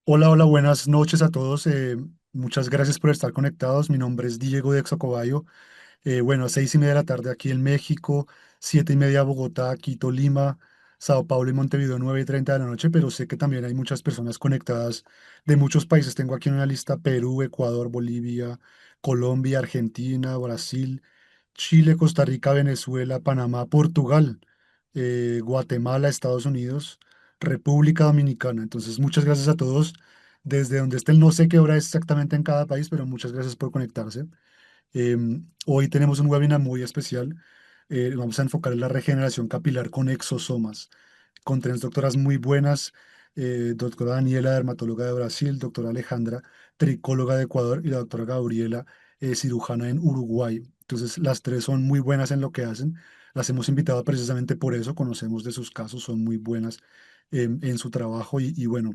Hola, hola, buenas noches a todos. Muchas gracias por estar conectados. Mi nombre es Diego de Exocobayo. Bueno, 6:30 de la tarde aquí en México, 7:30 Bogotá, Quito, Lima, Sao Paulo y Montevideo, 9:30 de la noche, pero sé que también hay muchas personas conectadas de muchos países. Tengo aquí en una lista Perú, Ecuador, Bolivia, Colombia, Argentina, Brasil, Chile, Costa Rica, Venezuela, Panamá, Portugal, Guatemala, Estados Unidos, República Dominicana. Entonces, muchas gracias a todos desde donde estén. No sé qué hora es exactamente en cada país, pero muchas gracias por conectarse. Hoy tenemos un webinar muy especial. Vamos a enfocar en la regeneración capilar con exosomas, con tres doctoras muy buenas, doctora Daniela, dermatóloga de Brasil, doctora Alejandra, tricóloga de Ecuador, y la doctora Gabriela, cirujana en Uruguay. Entonces, las tres son muy buenas en lo que hacen. Las hemos invitado precisamente por eso, conocemos de sus casos, son muy buenas en su trabajo y bueno,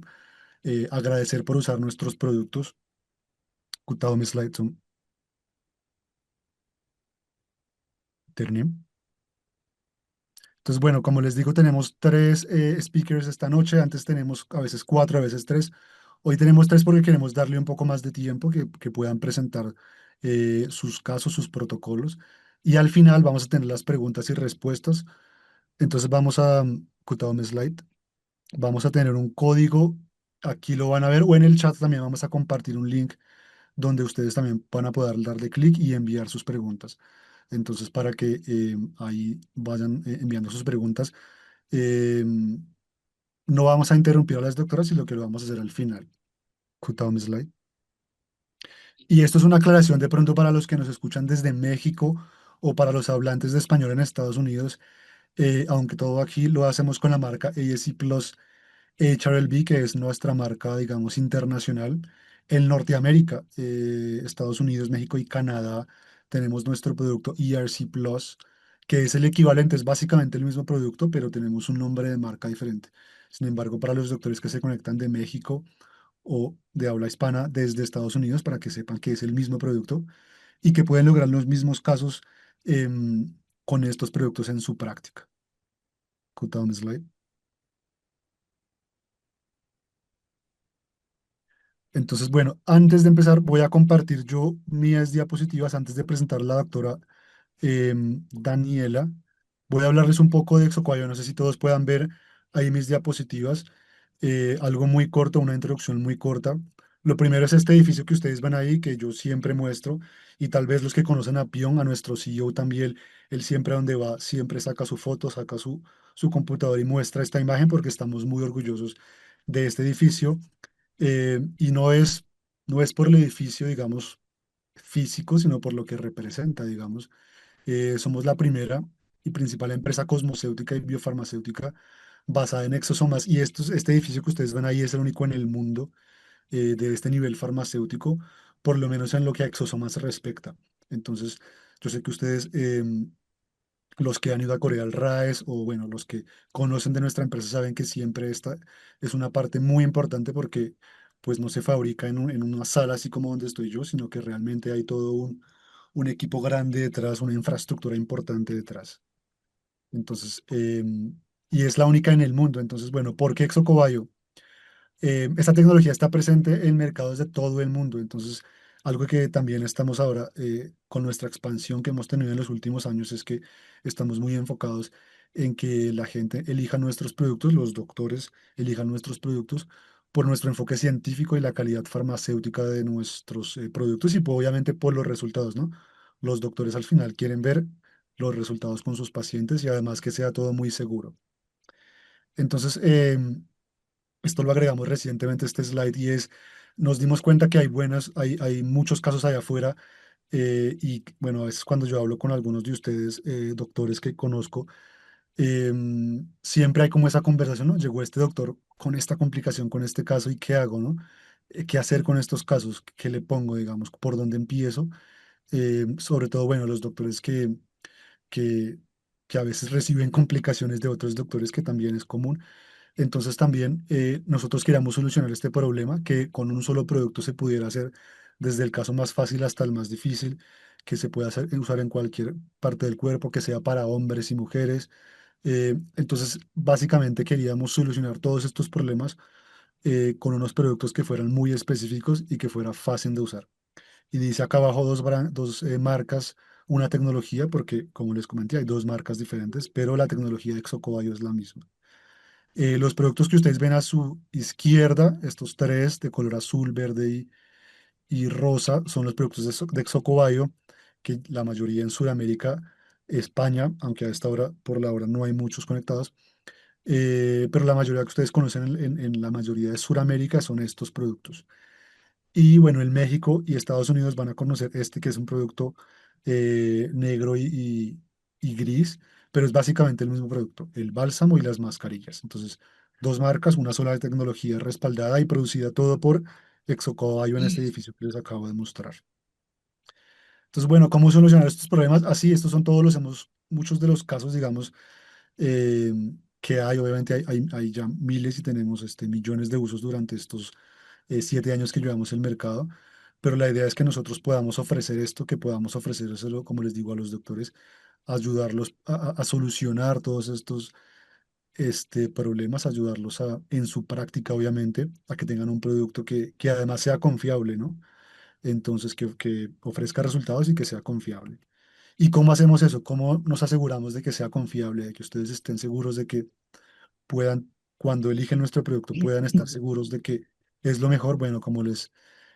agradecer por usar nuestros productos. Cutado mi slide, terminé. Entonces, bueno, como les digo, tenemos tres speakers esta noche. Antes tenemos a veces cuatro, a veces tres. Hoy tenemos tres porque queremos darle un poco más de tiempo que puedan presentar sus casos, sus protocolos. Y al final vamos a tener las preguntas y respuestas. Entonces vamos a, Cutado mi slide, vamos a tener un código. Aquí lo van a ver o en el chat también vamos a compartir un link donde ustedes también van a poder darle clic y enviar sus preguntas. Entonces, para que ahí vayan enviando sus preguntas. Eh, no vamos a interrumpir a las doctoras, sino que lo vamos a hacer al final. Cut down slide. Y esto es una aclaración de pronto para los que nos escuchan desde México o para los hablantes de español en Estados Unidos, aunque todo aquí lo hacemos con la marca ASC Plus HRLB, que es nuestra marca, digamos, internacional. En Norteamérica, Estados Unidos, México y Canadá, tenemos nuestro producto ERC Plus, que es el equivalente, es básicamente el mismo producto, pero tenemos un nombre de marca diferente. Sin embargo, para los doctores que se conectan de México o de habla hispana desde Estados Unidos, para que sepan que es el mismo producto y que pueden lograr los mismos casos con estos productos en su práctica. Cut down slide. Entonces, bueno, antes de empezar, voy a compartir yo mis diapositivas antes de presentar a la doctora Daniela. Voy a hablarles un poco de Exocuayo. No sé si todos puedan ver ahí mis diapositivas. Algo muy corto, una introducción muy corta. Lo primero es este edificio que ustedes ven ahí, que yo siempre muestro, y tal vez los que conocen a Pion, a nuestro CEO también, él siempre a donde va, siempre saca su foto, saca su computador y muestra esta imagen porque estamos muy orgullosos de este edificio. Y no es por el edificio, digamos, físico, sino por lo que representa, digamos. Somos la primera y principal empresa cosmocéutica y biofarmacéutica basada en exosomas. Y este edificio que ustedes ven ahí es el único en el mundo de este nivel farmacéutico, por lo menos en lo que a exosomas respecta. Entonces, yo sé que ustedes, los que han ido a Corea del RAES o bueno, los que conocen de nuestra empresa saben que siempre esta es una parte muy importante porque pues no se fabrica en una sala así como donde estoy yo, sino que realmente hay todo un equipo grande detrás, una infraestructura importante detrás. Entonces, y es la única en el mundo. Entonces, bueno, ¿por qué Exocobayo? Esta tecnología está presente en mercados de todo el mundo, entonces algo que también estamos ahora con nuestra expansión que hemos tenido en los últimos años es que estamos muy enfocados en que la gente elija nuestros productos, los doctores elijan nuestros productos por nuestro enfoque científico y la calidad farmacéutica de nuestros productos y pues, obviamente por los resultados, ¿no? Los doctores al final quieren ver los resultados con sus pacientes y además que sea todo muy seguro. Entonces, esto lo agregamos recientemente, este slide, y nos dimos cuenta que hay muchos casos allá afuera, y bueno, a veces cuando yo hablo con algunos de ustedes, doctores que conozco, siempre hay como esa conversación, ¿no? Llegó este doctor con esta complicación, con este caso, ¿y qué hago, no? ¿Qué hacer con estos casos? ¿Qué le pongo, digamos? ¿Por dónde empiezo? Sobre todo, bueno, los doctores que, que a veces reciben complicaciones de otros doctores, que también es común. Entonces también nosotros queríamos solucionar este problema, que con un solo producto se pudiera hacer desde el caso más fácil hasta el más difícil, que se pueda usar en cualquier parte del cuerpo, que sea para hombres y mujeres. Entonces, básicamente queríamos solucionar todos estos problemas con unos productos que fueran muy específicos y que fuera fácil de usar. Y dice acá abajo dos marcas, una tecnología, porque como les comenté, hay dos marcas diferentes, pero la tecnología de Exocobayo es la misma. Los productos que ustedes ven a su izquierda, estos tres de color azul, verde y rosa, son los productos de Exocobayo, que la mayoría en Sudamérica, España, aunque a esta hora, por la hora, no hay muchos conectados, pero la mayoría que ustedes conocen en la mayoría de Sudamérica son estos productos. Y bueno, en México y Estados Unidos van a conocer este que es un producto negro y gris, pero es básicamente el mismo producto, el bálsamo y las mascarillas. Entonces, dos marcas, una sola de tecnología respaldada y producida todo por Exocobayo en este edificio que les acabo de mostrar. Entonces, bueno, ¿cómo solucionar estos problemas? Así, estos son todos muchos de los casos, digamos, eh, que hay. Obviamente hay ya miles y tenemos millones de usos durante estos 7 años que llevamos el mercado, pero la idea es que nosotros podamos ofrecer esto, que podamos ofrecérselo, como les digo a los doctores, ayudarlos a solucionar todos estos problemas, ayudarlos en su práctica, obviamente, a que tengan un producto que además sea confiable, ¿no? Entonces, que ofrezca resultados y que sea confiable. ¿Y cómo hacemos eso? ¿Cómo nos aseguramos de que sea confiable, de que ustedes estén seguros de que puedan, cuando eligen nuestro producto, puedan estar seguros de que es lo mejor? Bueno, como les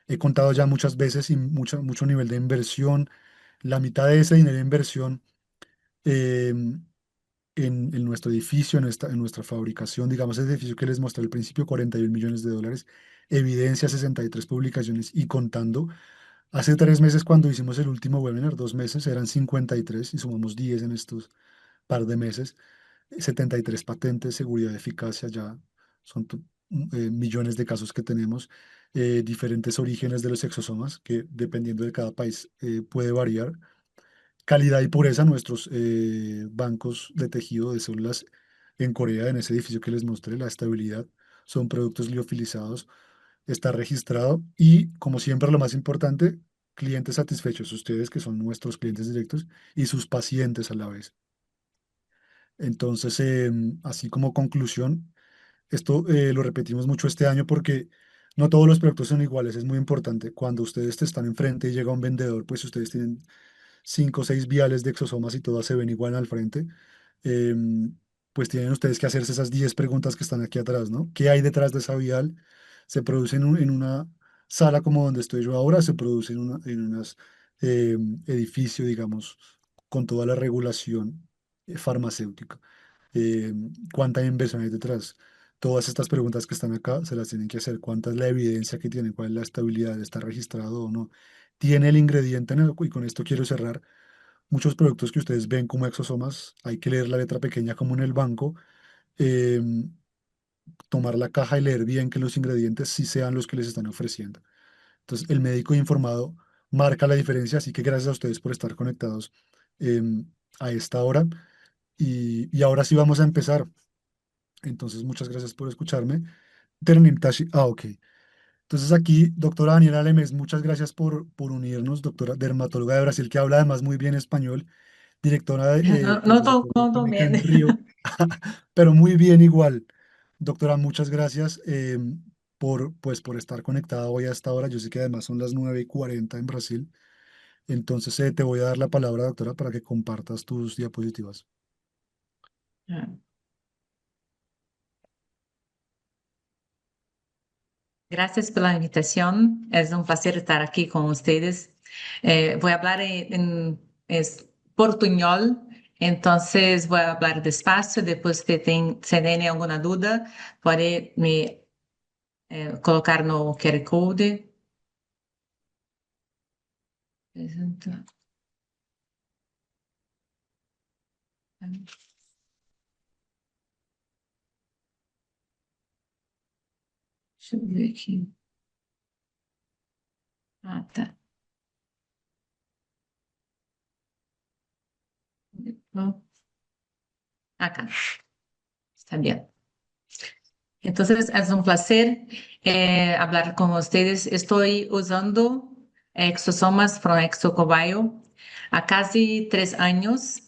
he contado ya muchas veces y mucho nivel de inversión, la mitad de ese dinero de inversión eh, en nuestro edificio, en nuestra fabricación, digamos, ese edificio que les mostré al principio, 41 millones de dólares, evidencia 63 publicaciones y contando. Hace 3 meses, cuando hicimos el último webinar, 2 meses, eran 53 y sumamos 10 en estos par de meses. 73 patentes, seguridad, eficacia, ya son millones de casos que tenemos, diferentes orígenes de los exosomas, que dependiendo de cada país puede variar. Calidad y pureza, nuestros bancos de tejido de células en Corea, en ese edificio que les mostré, la estabilidad, son productos liofilizados, está registrado y, como siempre, lo más importante, clientes satisfechos, ustedes que son nuestros clientes directos y sus pacientes a la vez. Entonces, así como conclusión, esto lo repetimos mucho este año porque no todos los productos son iguales, es muy importante. Cuando ustedes te están enfrente y llega un vendedor, pues ustedes tienen 5 o 6 viales de exosomas y todas se ven igual al frente, pues tienen ustedes que hacerse esas 10 preguntas que están aquí atrás, ¿no? ¿Qué hay detrás de esa vial? ¿Se produce en una sala como donde estoy yo ahora? ¿Se produce en unas edificio, digamos, con toda la regulación farmacéutica? ¿Cuánta inversión hay detrás? Todas estas preguntas que están acá se las tienen que hacer. ¿Cuánta es la evidencia que tiene? ¿Cuál es la estabilidad? ¿Está registrado o no? ¿Tiene el ingrediente y con esto quiero cerrar? Muchos productos que ustedes ven como exosomas, hay que leer la letra pequeña como en el banco, eh, tomar la caja y leer bien que los ingredientes sí sean los que les están ofreciendo. Entonces, el médico informado marca la diferencia, así que gracias a ustedes por estar conectados eh, a esta hora. Y ahora sí vamos a empezar. Entonces, muchas gracias por escucharme. Ternim Tashi. Ok. Entonces aquí, doctora Daniela Lemes, muchas gracias por unirnos, doctora dermatóloga de Brasil, que habla además muy bien español, directora No, pues, no de la estou Clínica não Clínica bien. en Río, pero muy bien igual. Doctora, muchas gracias por estar conectada hoy a esta hora. Yo sé que además son las 9:40 en Brasil. Entonces te voy a dar la palabra, doctora, para que compartas tus diapositivas. Gracias por la invitación. Es un placer estar aquí con ustedes. Voy a hablar en portuñol, entonces voy a hablar despacio. Después que se tiene alguna duda, puede me colocar no QR Code. Deixa eu ver aqui. Ah, tá. Acá, está bien. Entonces, es un placer hablar con ustedes. Estoy usando exosomas from Exocobayo a casi 3 años.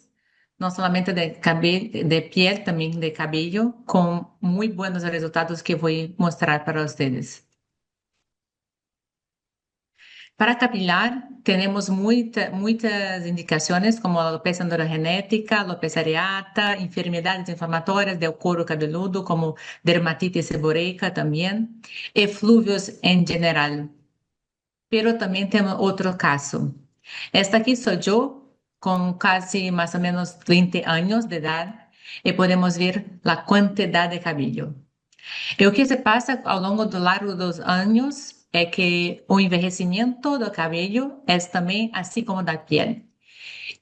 no solamente de cabello, de piel, también de cabello, con muy buenos resultados que voy a mostrar para ustedes. Para capilar, tenemos muitas indicações, como alopecia androgenética, alopecia areata, enfermedades inflamatórias do couro cabeludo, como dermatite seborreica também, eflúvios em geral. Pero também temos outro caso. Esta aqui sou eu, com quase mais ou menos 30 anos de idade, e podemos ver a quantidade de cabelo. E o que se passa ao longo do largo dos anos é que o envelhecimento do cabelo é também assim como da pele.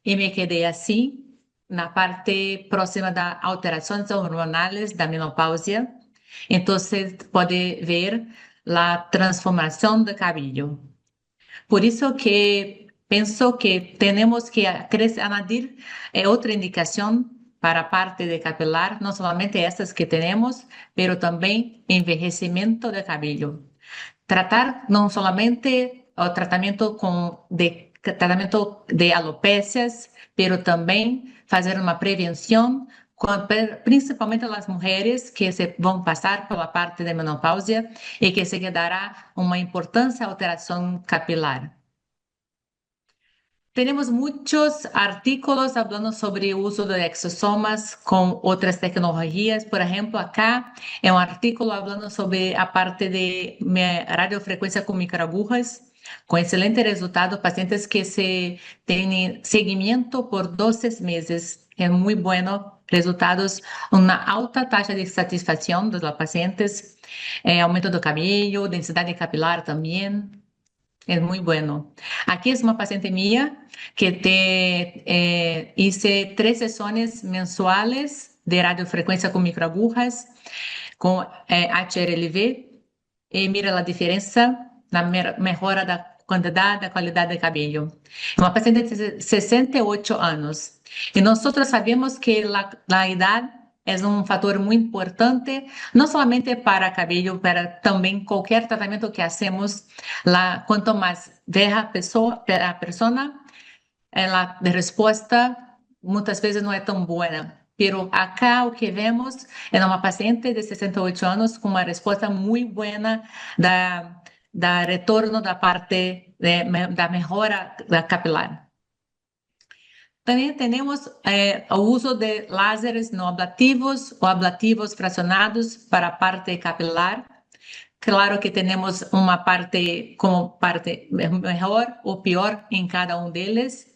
E me quedei assim na parte próxima das alterações hormonais da menopausia. Então, você pode ver a transformação do cabelo. Por isso que penso que temos que añadir outra indicação para a parte de capilar, não somente essas que temos, pero também envelhecimento de cabelo. Tratar não somente o tratamento de alopécias, pero também fazer uma prevenção, principalmente as mulheres que se vão passar pela parte de menopausia e que se dará uma importância alteração capilar. Tenemos muchos artículos hablando sobre el uso de exosomas con otras tecnologías. Por ejemplo, acá es un artículo hablando sobre la parte de radiofrecuencia con microagujas, con excelente resultado, pacientes que se tienen seguimiento por 12 meses. Es muy bueno, resultados, una alta tasa de satisfacción de los pacientes, aumento do cabello, densidad capilar también. Es muy bueno. Aquí es una paciente mía que hice 3 sesiones mensuales de radiofrecuencia con microagujas, con HRLV, y mira la diferencia, la mejora da cantidad, da calidad de cabello. Una paciente de 68 años. Y nosotros sabemos que la edad es un factor muy importante, no solamente para cabello, pero también cualquier tratamiento que hacemos, cuanto más vieja la persona, la respuesta muchas veces no es tan buena. Pero acá lo que vemos es una paciente de 68 años con una respuesta muy buena da retorno da parte da mejora capilar. Também temos o uso de láseres não ablativos ou ablativos fracionados para a parte capilar. Claro que temos uma parte como parte melhor ou pior em cada um deles,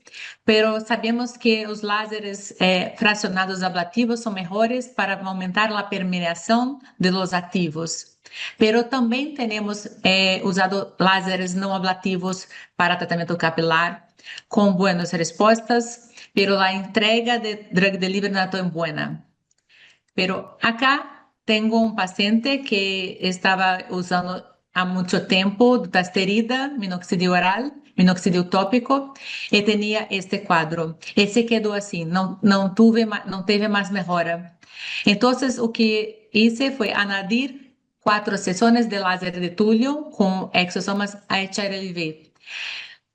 pero sabemos que os láseres fracionados ablativos são melhores para aumentar a permeação de los ativos. Pero também temos usado láseres não ablativos para tratamento capilar com boas respostas, pero la entrega de drug delivery no es tan buena. Pero acá tengo un paciente que estaba usando há muito tempo dutasterida, minoxidil oral, minoxidil tópico, e tinha este quadro. E se quedou assim, não teve mais melhora. Então, o que hice foi añadir 4 sessões de láser de Túlio com exosomas HRLV.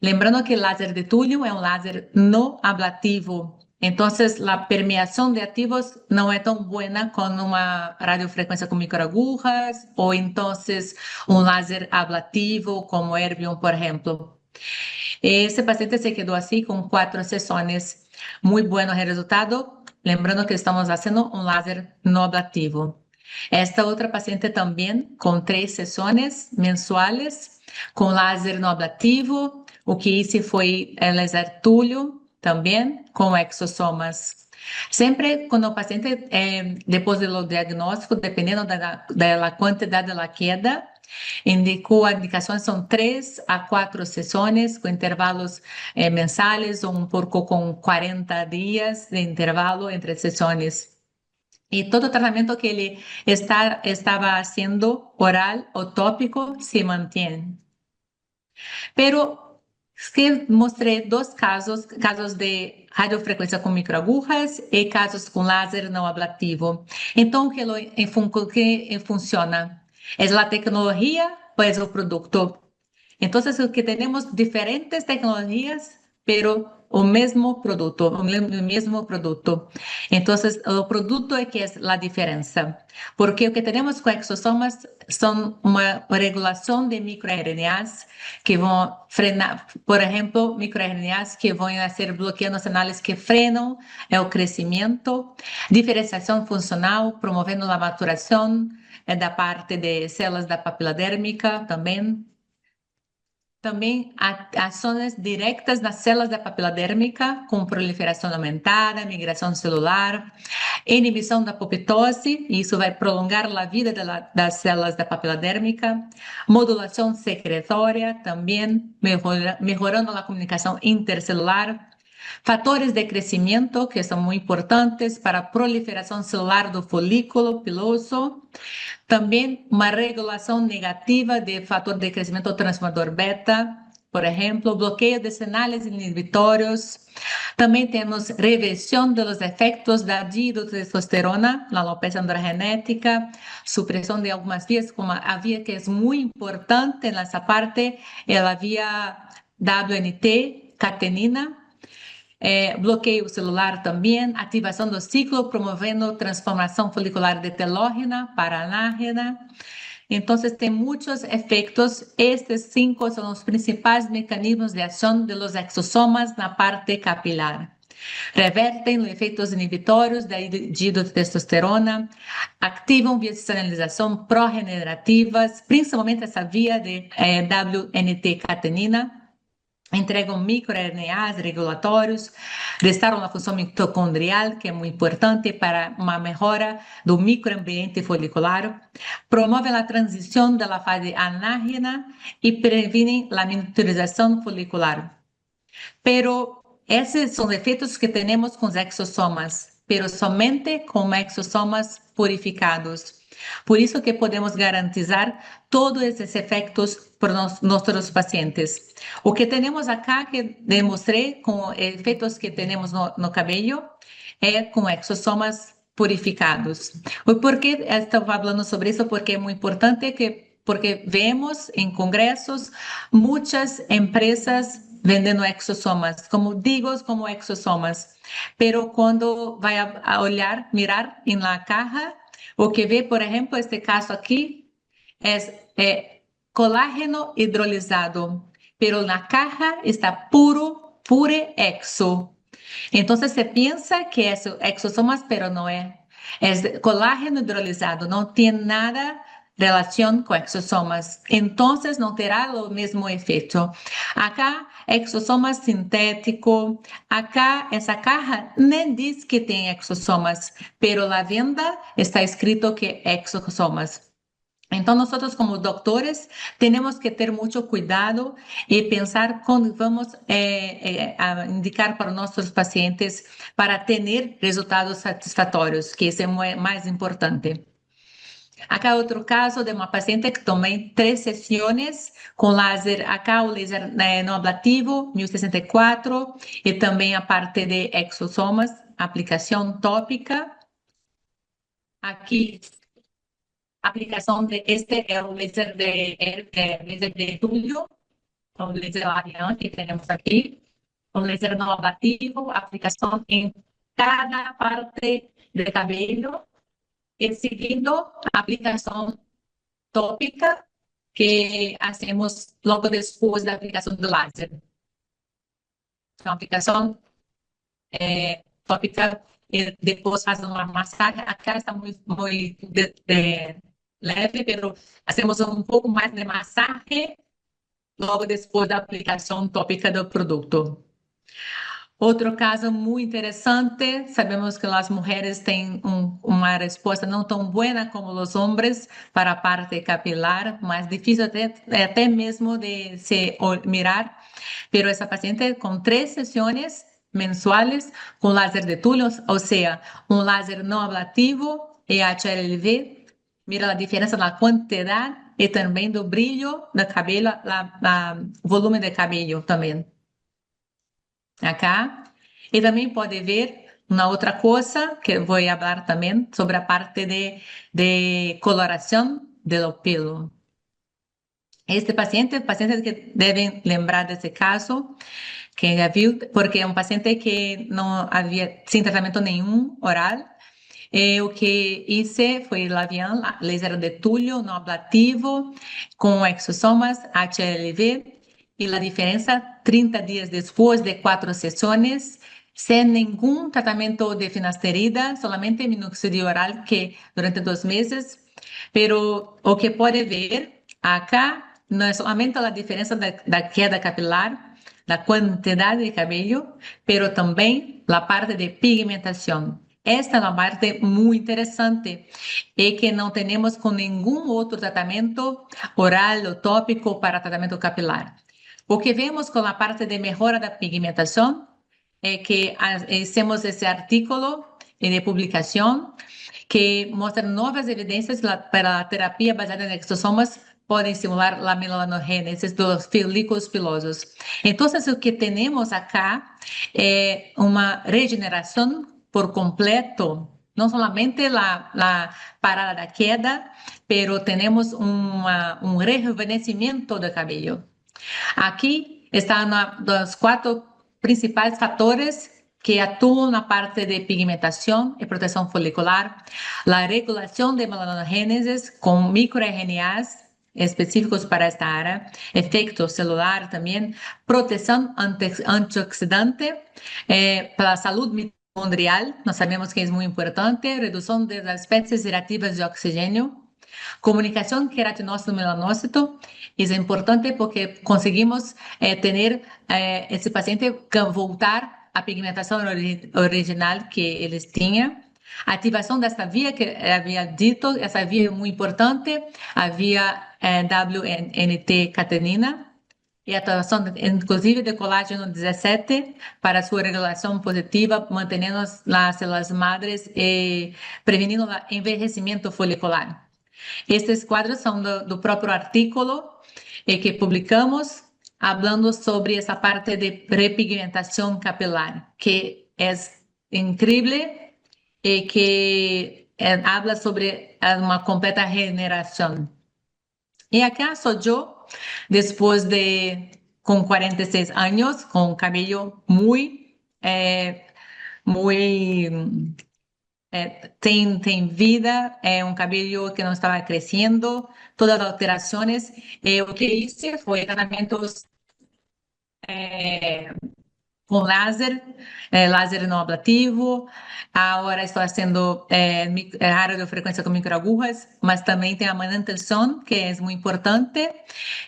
Lembrando que el láser de Túlio es un láser no ablativo, entonces la permeación de activos no es tan buena con una radiofrecuencia con microagujas o entonces un láser ablativo como Erbium, por ejemplo. Ese paciente se quedó así con 4 sesiones. Muy bueno resultado, lembrando que estamos haciendo un láser no ablativo. Esta otra paciente también con 3 sesiones mensuales con láser no ablativo. O que hice foi laser Túlio também com exosomas. Sempre quando o paciente, depois do diagnóstico, dependendo da quantidade da queda, indicações são 3 a 4 sessões com intervalos mensais ou um pouco com 40 dias de intervalo entre sessões. E todo o tratamento que ele estava fazendo, oral ou tópico, se mantém. Pero que mostrei 2 casos de radiofrequência com microagujas e casos com láser não ablativo. Então, o que funciona? É a tecnologia ou é o produto? Então, o que temos diferentes tecnologias, pero o mesmo produto. Então, o produto é que é a diferença. Porque o que temos com exosomas são uma regulação de microRNAs que vão frenar, por exemplo, microRNAs que vão ser bloqueando os sinais que frenam o crescimento, diferenciação funcional, promovendo a maturação da parte de células da papila dérmica também. Também ações diretas nas células da papila dérmica, com proliferação aumentada, migração celular, inibição da apoptose, e isso vai prolongar a vida das células da papila dérmica, modulação secretória, também melhorando a comunicação intercelular, fatores de crescimento, que são muito importantes para a proliferação celular do folículo piloso, também uma regulação negativa de fator de crescimento transformador beta, por exemplo, bloqueio de sinais inibitórios. Também temos reversão dos efeitos da dihidrotestosterona na alopecia androgenética, supressão de algumas vias, como a via que é muito importante nessa parte, é a via WNT, catenina, bloqueio celular também, ativação do ciclo, promovendo transformação folicular de telógena para anágena. Então, tem muitos efeitos. Estes 5 são os principais mecanismos de ação dos exosomas na parte capilar. Revertem os efeitos inibitórios da dihidrotestosterona, ativam vias de sinalização pró-regenerativas, principalmente essa via de WNT-catenina, entregam microRNAs regulatórios, restauram a função mitocondrial, que é muito importante para uma melhora do microambiente folicular, promovem a transição da fase anágena e previnem a miniaturização folicular. Pero esses são efeitos que temos com os exosomas, pero somente com exosomas purificados. Por isso que podemos garantizar todos esses efeitos para nossos pacientes. O que temos acá, que demonstrei com efeitos que temos no cabelo, é com exosomas purificados. E por que estou falando sobre isso? Porque é muito importante porque vemos em congressos muitas empresas vendendo exosomas, como digo, como exosomas. Pero quando vai a olhar, mirar em la caja, o que vê, por exemplo, este caso aqui, é colágeno hidrolisado, pero na caja está pure exo. Então, se pensa que é exosomas, pero não é. É colágeno hidrolisado, não tem nada relação com exosomas. Então, não terá o mesmo efeito. Acá, exosomas sintético. Acá, essa caja nem diz que tem exosomas, pero na venda está escrito que é exosomas. Então, nós, como doutores, temos que ter muito cuidado e pensar quando vamos indicar para nossos pacientes para ter resultados satisfatórios, que isso é mais importante. Acá outro caso de uma paciente que tomei 3 sessões com laser, acá o laser não ablativo, 1064, e também a parte de exosomas, aplicação tópica. Aqui aplicação de este é o laser de Túlio, o laser Ariane que temos aqui, o laser não ablativo, aplicação em cada parte do cabelo, e seguindo a aplicação tópica que hacemos logo depois da aplicação do laser. Então, a aplicação tópica e depois faz uma massagem. Acá está muito leve, pero hacemos um pouco mais de massagem logo depois da aplicação tópica do produto. Outro caso muito interessante, sabemos que as mulheres têm uma resposta não tão boa como os homens para a parte capilar, mais difícil até mesmo de se mirar, pero essa paciente com 3 sessões mensuais com laser de Túlio, ou seja, um laser não ablativo e HLV, mira a diferença na quantidade e também do brilho do cabelo, volume de cabelo também. Acá. E também pode ver uma outra coisa que vou falar também sobre a parte de coloração do pelo. Este paciente que devem lembrar desse caso, que já viu, porque é um paciente que não havia sem tratamento nenhum oral. O que hice foi Lavian, laser de Tulio no ablativo, com exosomas HLV, e a diferença 30 dias depois de 4 sessões, sem nenhum tratamento de finasterida, solamente minoxidil oral, que durante 2 meses. Pero o que pode ver acá não é somente a diferença da queda capilar, da quantidade de cabelo, pero também a parte de pigmentação. Esta é uma parte muito interessante e que não temos com nenhum outro tratamento oral ou tópico para tratamento capilar. O que vemos com a parte de melhora da pigmentação é que hicimos esse artículo de publicação que mostra novas evidências para a terapia baseada em exosomas podem estimular a melanogênese dos folículos pilosos. Então, o que temos acá é uma regeneração por completo, não somente a parada da queda, pero temos um rejuvenescimento do cabelo. Aqui estão os 4 principais fatores que atuam na parte de pigmentação e proteção folicular, a regulação de melanogênesis com microRNAs específicos para esta área, efeito celular também, proteção antioxidante para a saúde mitocondrial, nós sabemos que é muito importante, redução das espécies reativas de oxigênio, comunicação queratinócito-melanócito, isso é importante porque conseguimos ter esse paciente voltar à pigmentação original que eles tinham. Ativação desta via que havia dito, essa via é muito importante, a via WNT-catenina, e atuação, inclusive, de colágeno 17 para sua regulação positiva, mantendo as células madres e prevenindo o envelhecimento folicular. Estes quadros são do próprio artículo que publicamos, falando sobre essa parte de repigmentação capilar, que é incrível e que habla sobre uma completa regeneração. E acá sou eu, depois de, com 46 anos, com cabelo muito, muito tem vida, é um cabelo que não estava crescendo, todas as alterações. O que hice foi tratamentos com laser no ablativo. Agora estou fazendo radiofrequência com microagujas, mas também tem a manutenção, que é muito importante,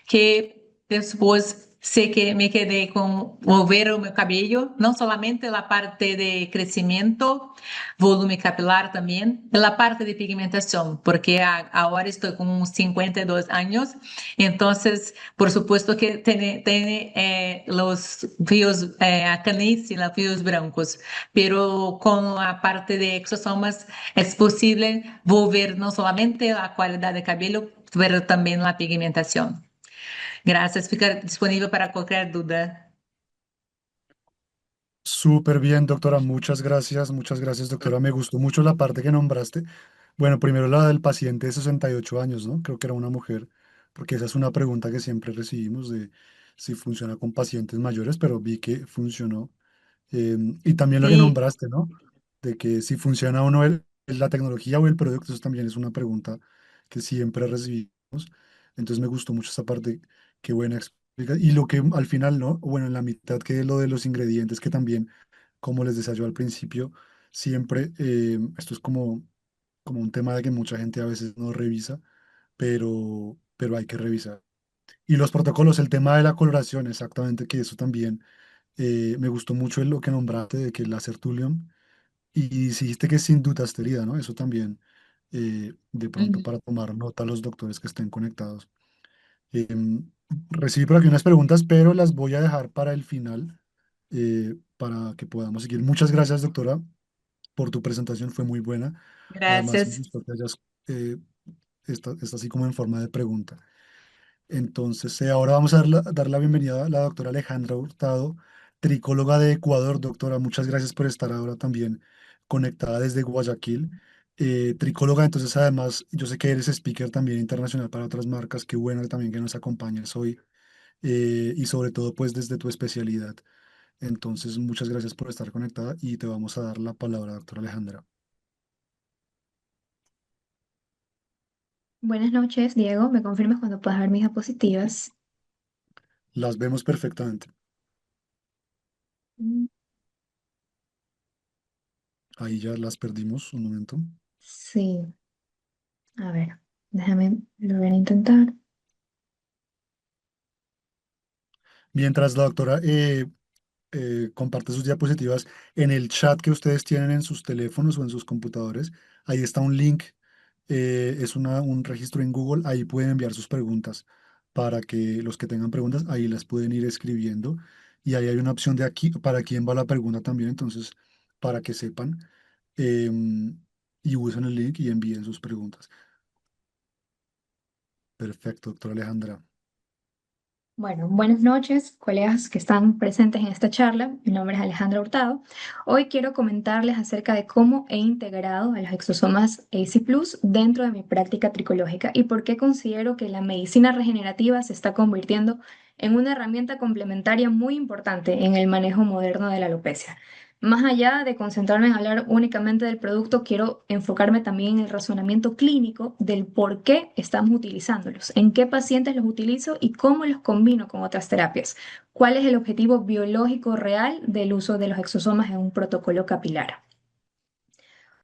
que depois sei que me quedei com ver o meu cabelo, não somente a parte de crescimento, volume capilar também, a parte de pigmentação, porque agora estou com uns 52 anos, então, por supuesto que tem os fios, a canice, os fios brancos, pero com a parte de exosomas é possível volver não somente a qualidade de cabelo, mas também a pigmentação. Gracias, fica disponível para qualquer dúvida. Súper bien, doctora. Muchas gracias, doctora. Me gustó mucho la parte que nombraste. Bueno, primero la del paciente de 68 años, ¿no? Creo que era una mujer, porque esa es una pregunta que siempre recibimos de si funciona con pacientes mayores, pero vi que funcionó. Y también lo que Sí. nombraste, ¿no? De que si funciona o no la tecnología o el producto, eso también es una pregunta que siempre recibimos. Entonces me gustó mucho esa parte, qué buena explicación. Y lo que al final, ¿no? Bueno, en la mitad que lo de los ingredientes, que también, como les decía yo al principio, siempre, esto es como un tema de que mucha gente a veces no revisa, pero hay que revisar. Y los protocolos, el tema de la coloración, exactamente, que eso también me gustó mucho lo que nombraste de que el Acertulium, y dijiste que es sin dutasterida, ¿no? Eso también, de pronto Ujú. para tomar nota a los doctores que estén conectados. Recibí por aquí unas preguntas, pero las voy a dejar para el final, para que podamos seguir. Muchas gracias, doctora, por tu presentación, fue muy buena. Además, me Gracias. gustó que hayas, está así como en forma de pregunta. Entonces, ahora vamos a dar la bienvenida a la doctora Alejandra Hurtado, tricóloga de Ecuador. Doctora, muchas gracias por estar ahora también conectada desde Guayaquil. Tricóloga, entonces además, yo sé que eres speaker también internacional para otras marcas. Qué bueno también que nos acompañes hoy, y sobre todo pues desde tu especialidad. Entonces, muchas gracias por estar conectada y te vamos a dar la palabra, doctora Alejandra. Buenas noches, Diego. ¿Me confirmas cuando puedas ver mis diapositivas? Las vemos perfectamente. Mm, Ahí ya las perdimos un momento. Sí, a ver, déjame volver a intentar. Mientras la doctora comparte sus diapositivas en el chat que ustedes tienen en sus teléfonos o en sus computadores, ahí está un link, es un registro en Google, ahí pueden enviar sus preguntas para que los que tengan preguntas, ahí las pueden ir escribiendo. Y ahí hay una opción de aquí, para quién va la pregunta también, entonces, para que sepan, y usen el link y envíen sus preguntas. Perfecto, doctora Alejandra. Bueno, buenas noches, colegas que están presentes en esta charla. Mi nombre es Alejandra Hurtado. Hoy quiero comentarles acerca de cómo he integrado a los exosomas AC Plus dentro de mi práctica tricológica y por qué considero que la medicina regenerativa se está convirtiendo en una herramienta complementaria muy importante en el manejo moderno de la alopecia. Más allá de concentrarme en hablar únicamente del producto, quiero enfocarme también en el razonamiento clínico del por qué estamos utilizándolos, en qué pacientes los utilizo y cómo los combino con otras terapias. ¿Cuál es el objetivo biológico real del uso de los exosomas en un protocolo capilar?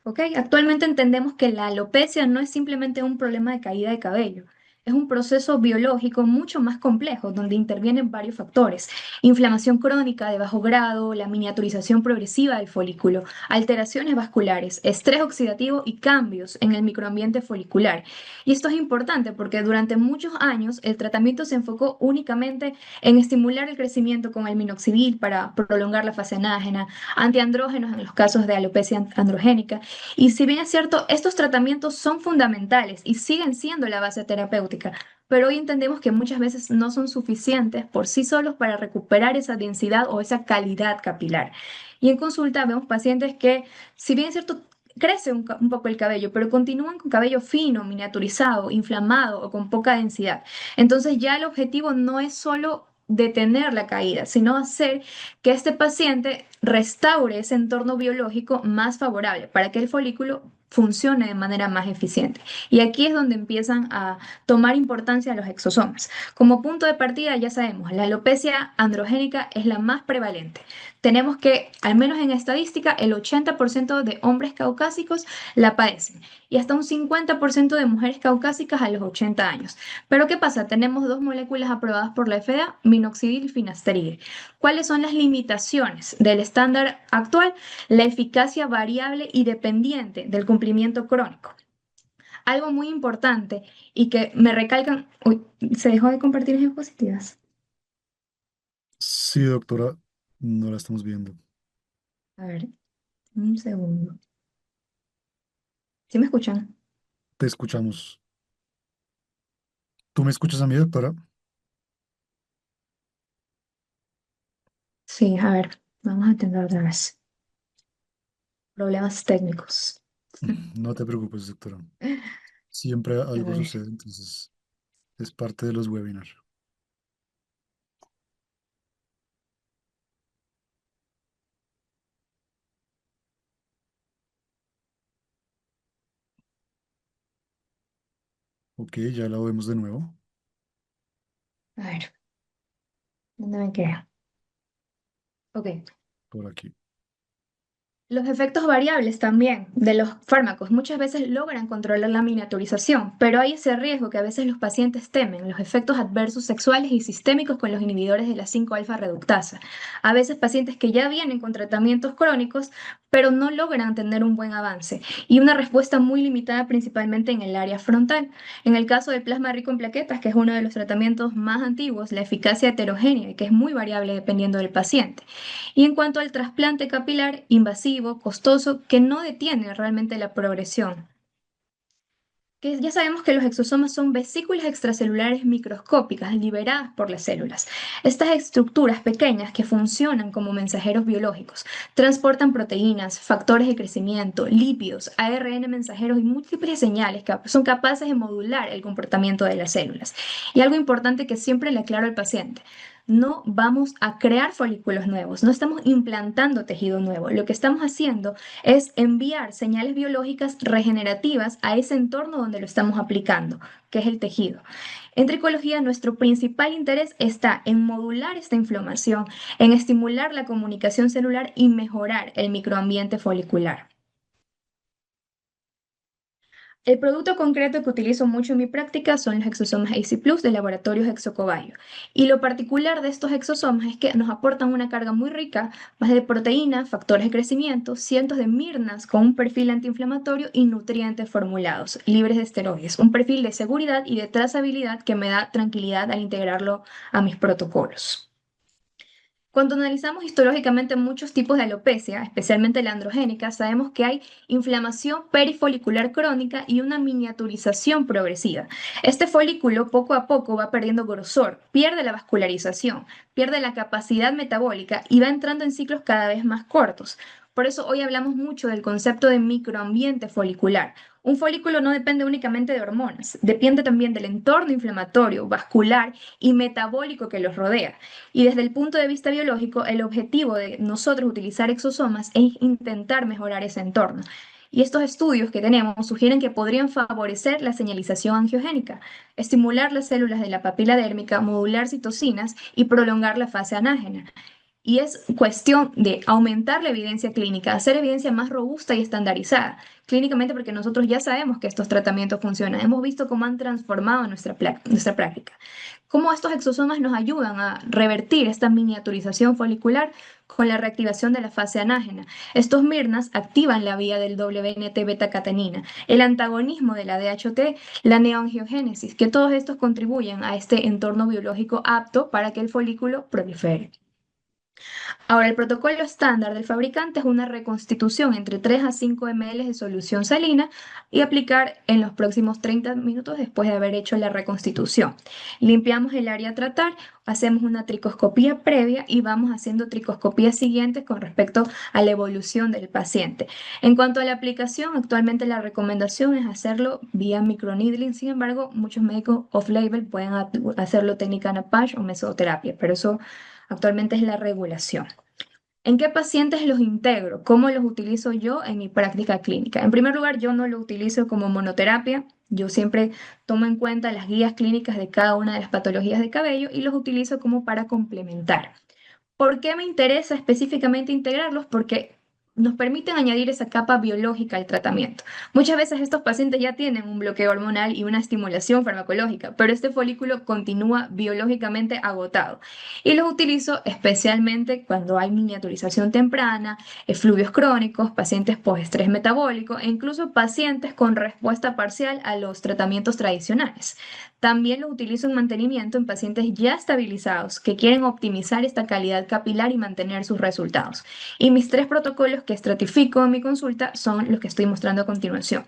¿Ok? Actualmente entendemos que la alopecia no es simplemente un problema de caída de cabello. Es un proceso biológico mucho más complejo donde intervienen varios factores: inflamación crónica de bajo grado, la miniaturización progresiva del folículo, alteraciones vasculares, estrés oxidativo y cambios en el microambiente folicular. Y esto es importante porque durante muchos años el tratamiento se enfocó únicamente en estimular el crecimiento con el minoxidil para prolongar la fase anágena, antiandrógenos en los casos de alopecia androgénica. Y si bien es cierto, estos tratamientos son fundamentales y siguen siendo la base terapéutica, pero hoy entendemos que muchas veces no son suficientes por sí solos para recuperar esa densidad o esa calidad capilar. Y en consulta vemos pacientes que, si bien es cierto, crece un poco el cabello, pero continúan con cabello fino, miniaturizado, inflamado o con poca densidad. Entonces ya el objetivo no es solo detener la caída, sino hacer que este paciente restaure ese entorno biológico más favorable para que el folículo funcione de manera más eficiente. Y aquí es donde empiezan a tomar importancia los exosomas. Como punto de partida, ya sabemos, la alopecia androgénica es la más prevalente. Tenemos que, al menos en estadística, el 80% de hombres caucásicos la padecen y hasta un 50% de mujeres caucásicas a los 80 años. Pero ¿qué pasa? Tenemos dos moléculas aprobadas por la FDA, minoxidil y finasteride. ¿Cuáles son las limitaciones del estándar actual? La eficacia variable y dependiente del cumplimiento crónico. Algo muy importante y que me recalcan, uy, se dejó de compartir en diapositivas. Sí, doctora, no la estamos viendo. A ver, un segundo. ¿Sí me escuchan? Te escuchamos. ¿Tú me escuchas a mí, doctora? Sí, a ver, vamos a intentar otra vez. Problemas técnicos. No te preocupes, doctora. Siempre A algo ver, sucede, entonces es parte de los webinars. Ok, ya la vemos de nuevo a ver, ¿dónde me queda? Ok. por aquí. Los efectos variables también de los fármacos muchas veces logran controlar la miniaturización, pero hay ese riesgo que a veces los pacientes temen, los efectos adversos sexuales y sistémicos con los inhibidores de la 5-alfa reductasa. A veces pacientes que ya vienen con tratamientos crónicos, pero no logran tener un buen avance y una respuesta muy limitada principalmente en el área frontal. En el caso del plasma rico en plaquetas, que es uno de los tratamientos más antiguos, la eficacia heterogénea y que es muy variable dependiendo del paciente. Y en cuanto al trasplante capilar, invasivo, costoso, que no detiene realmente la progresión. Que ya sabemos que los exosomas son vesículas extracelulares microscópicas liberadas por las células. Estas estructuras pequeñas que funcionan como mensajeros biológicos transportan proteínas, factores de crecimiento, lípidos, ARN mensajeros y múltiples señales que son capaces de modular el comportamiento de las células. Y algo importante que siempre le aclaro al paciente: no vamos a crear folículos nuevos, no estamos implantando tejido nuevo. Lo que estamos haciendo es enviar señales biológicas regenerativas a ese entorno donde lo estamos aplicando, que es el tejido. En tricología, nuestro principal interés está en modular esta inflamación, en estimular la comunicación celular y mejorar el microambiente folicular. El producto concreto que utilizo mucho en mi práctica son los exosomas AC Plus de laboratorios Exocobayo. Y lo particular de estos exosomas es que nos aportan una carga muy rica, más de proteínas, factores de crecimiento, cientos de mirnas con un perfil antiinflamatorio y nutrientes formulados, libres de esteroides. Un perfil de seguridad y de trazabilidad que me da tranquilidad al integrarlo a mis protocolos. Cuando analizamos histológicamente muchos tipos de alopecia, especialmente la androgénica, sabemos que hay inflamación perifolicular crónica y una miniaturización progresiva. Este folículo poco a poco va perdiendo grosor, pierde la vascularización, pierde la capacidad metabólica y va entrando en ciclos cada vez más cortos. Por eso hoy hablamos mucho del concepto de microambiente folicular. Un folículo no depende únicamente de hormonas, depende también del entorno inflamatorio, vascular y metabólico que los rodea. Y desde el punto de vista biológico, el objetivo de nosotros utilizar exosomas es intentar mejorar ese entorno. Y estos estudios que tenemos sugieren que podrían favorecer la señalización angiogénica, estimular las células de la papila dérmica, modular citocinas y prolongar la fase anágena. Y es cuestión de aumentar la evidencia clínica, hacer evidencia más robusta y estandarizada clínicamente porque nosotros ya sabemos que estos tratamientos funcionan. Hemos visto cómo han transformado nuestra práctica. Cómo estos exosomas nos ayudan a revertir esta miniaturización folicular con la reactivación de la fase anágena. Estos mirnas activan la vía del WNT beta-catenina, el antagonismo de la DHT, la neoangiogénesis, que todos estos contribuyen a este entorno biológico apto para que el folículo prolifere. Ahora, el protocolo estándar del fabricante es una reconstitución entre 3 a 5 ml de solución salina y aplicar en los próximos 30 minutos después de haber hecho la reconstitución. Limpiamos el área a tratar, hacemos una tricoscopía previa y vamos haciendo tricoscopías siguientes con respecto a la evolución del paciente. En cuanto a la aplicación, actualmente la recomendación es hacerlo vía microneedling. Sin embargo, muchos médicos off-label pueden hacerlo técnica NAPASH o mesoterapia, pero eso actualmente es la regulación. ¿En qué pacientes los integro? ¿Cómo los utilizo yo en mi práctica clínica? En primer lugar, yo no lo utilizo como monoterapia. Yo siempre tomo en cuenta las guías clínicas de cada una de las patologías de cabello y los utilizo como para complementar. ¿Por qué me interesa específicamente integrarlos? Porque nos permiten añadir esa capa biológica al tratamiento. Muchas veces estos pacientes ya tienen un bloqueo hormonal y una estimulación farmacológica, pero este folículo continúa biológicamente agotado. Y los utilizo especialmente cuando hay miniaturización temprana, efluvios crónicos, pacientes postestrés metabólico e incluso pacientes con respuesta parcial a los tratamientos tradicionales. También lo utilizo en mantenimiento en pacientes ya estabilizados que quieren optimizar esta calidad capilar y mantener sus resultados. Y mis 3 protocolos que estratifico en mi consulta son los que estoy mostrando a continuación.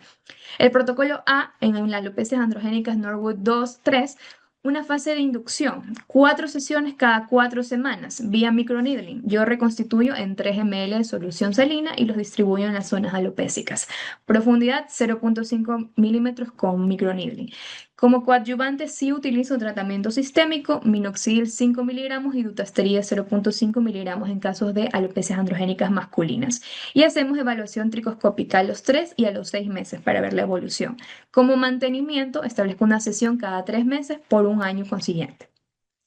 El protocolo A en las alopecias androgénicas Norwood 2-3, una fase de inducción, 4 sesiones cada 4 semanas, vía microneedling. Yo reconstituyo en 3 ml de solución salina y los distribuyo en las zonas alopécicas. Profundidad 0.5 milímetros con microneedling. Como coadyuvante sí utilizo tratamiento sistémico, minoxidil 5 miligramos y dutasterida 0.5 miligramos en casos de alopecias androgénicas masculinas. Y hacemos evaluación tricoscópica a los 3 y a los 6 meses para ver la evolución. Como mantenimiento, establezco una sesión cada 3 meses por un año consiguiente.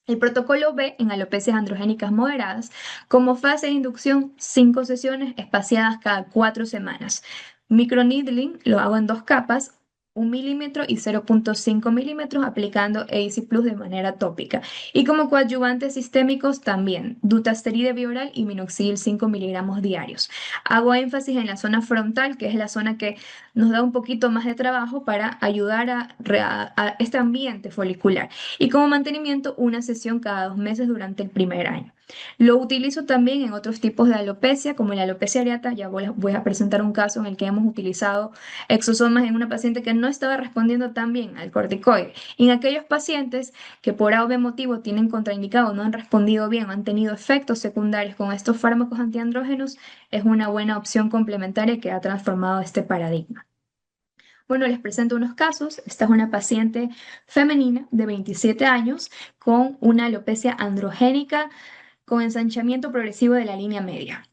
El protocolo B en alopecias androgénicas moderadas, como fase de inducción, 5 sesiones espaciadas cada 4 semanas. Microneedling lo hago en 2 capas, 1 milímetro y 0.5 milímetros, aplicando AC Plus de manera tópica. Y como coadyuvantes sistémicos también, dutasteride bioral y minoxidil 5 miligramos diarios. Hago énfasis en la zona frontal, que es la zona que nos da un poquito más de trabajo para ayudar a este ambiente folicular. Y como mantenimiento, una sesión cada 2 meses durante el primer año. Lo utilizo también en otros tipos de alopecia, como la alopecia areata. Ya voy a presentar un caso en el que hemos utilizado exosomas en una paciente que no estaba respondiendo tan bien al corticoide. Y en aquellos pacientes que por A o B motivo tienen contraindicado, no han respondido bien, han tenido efectos secundarios con estos fármacos antiandrógenos, es una buena opción complementaria que ha transformado este paradigma. Bueno, les presento unos casos. Esta es una paciente femenina de 27 años con una alopecia androgénica con ensanchamiento progresivo de la línea media.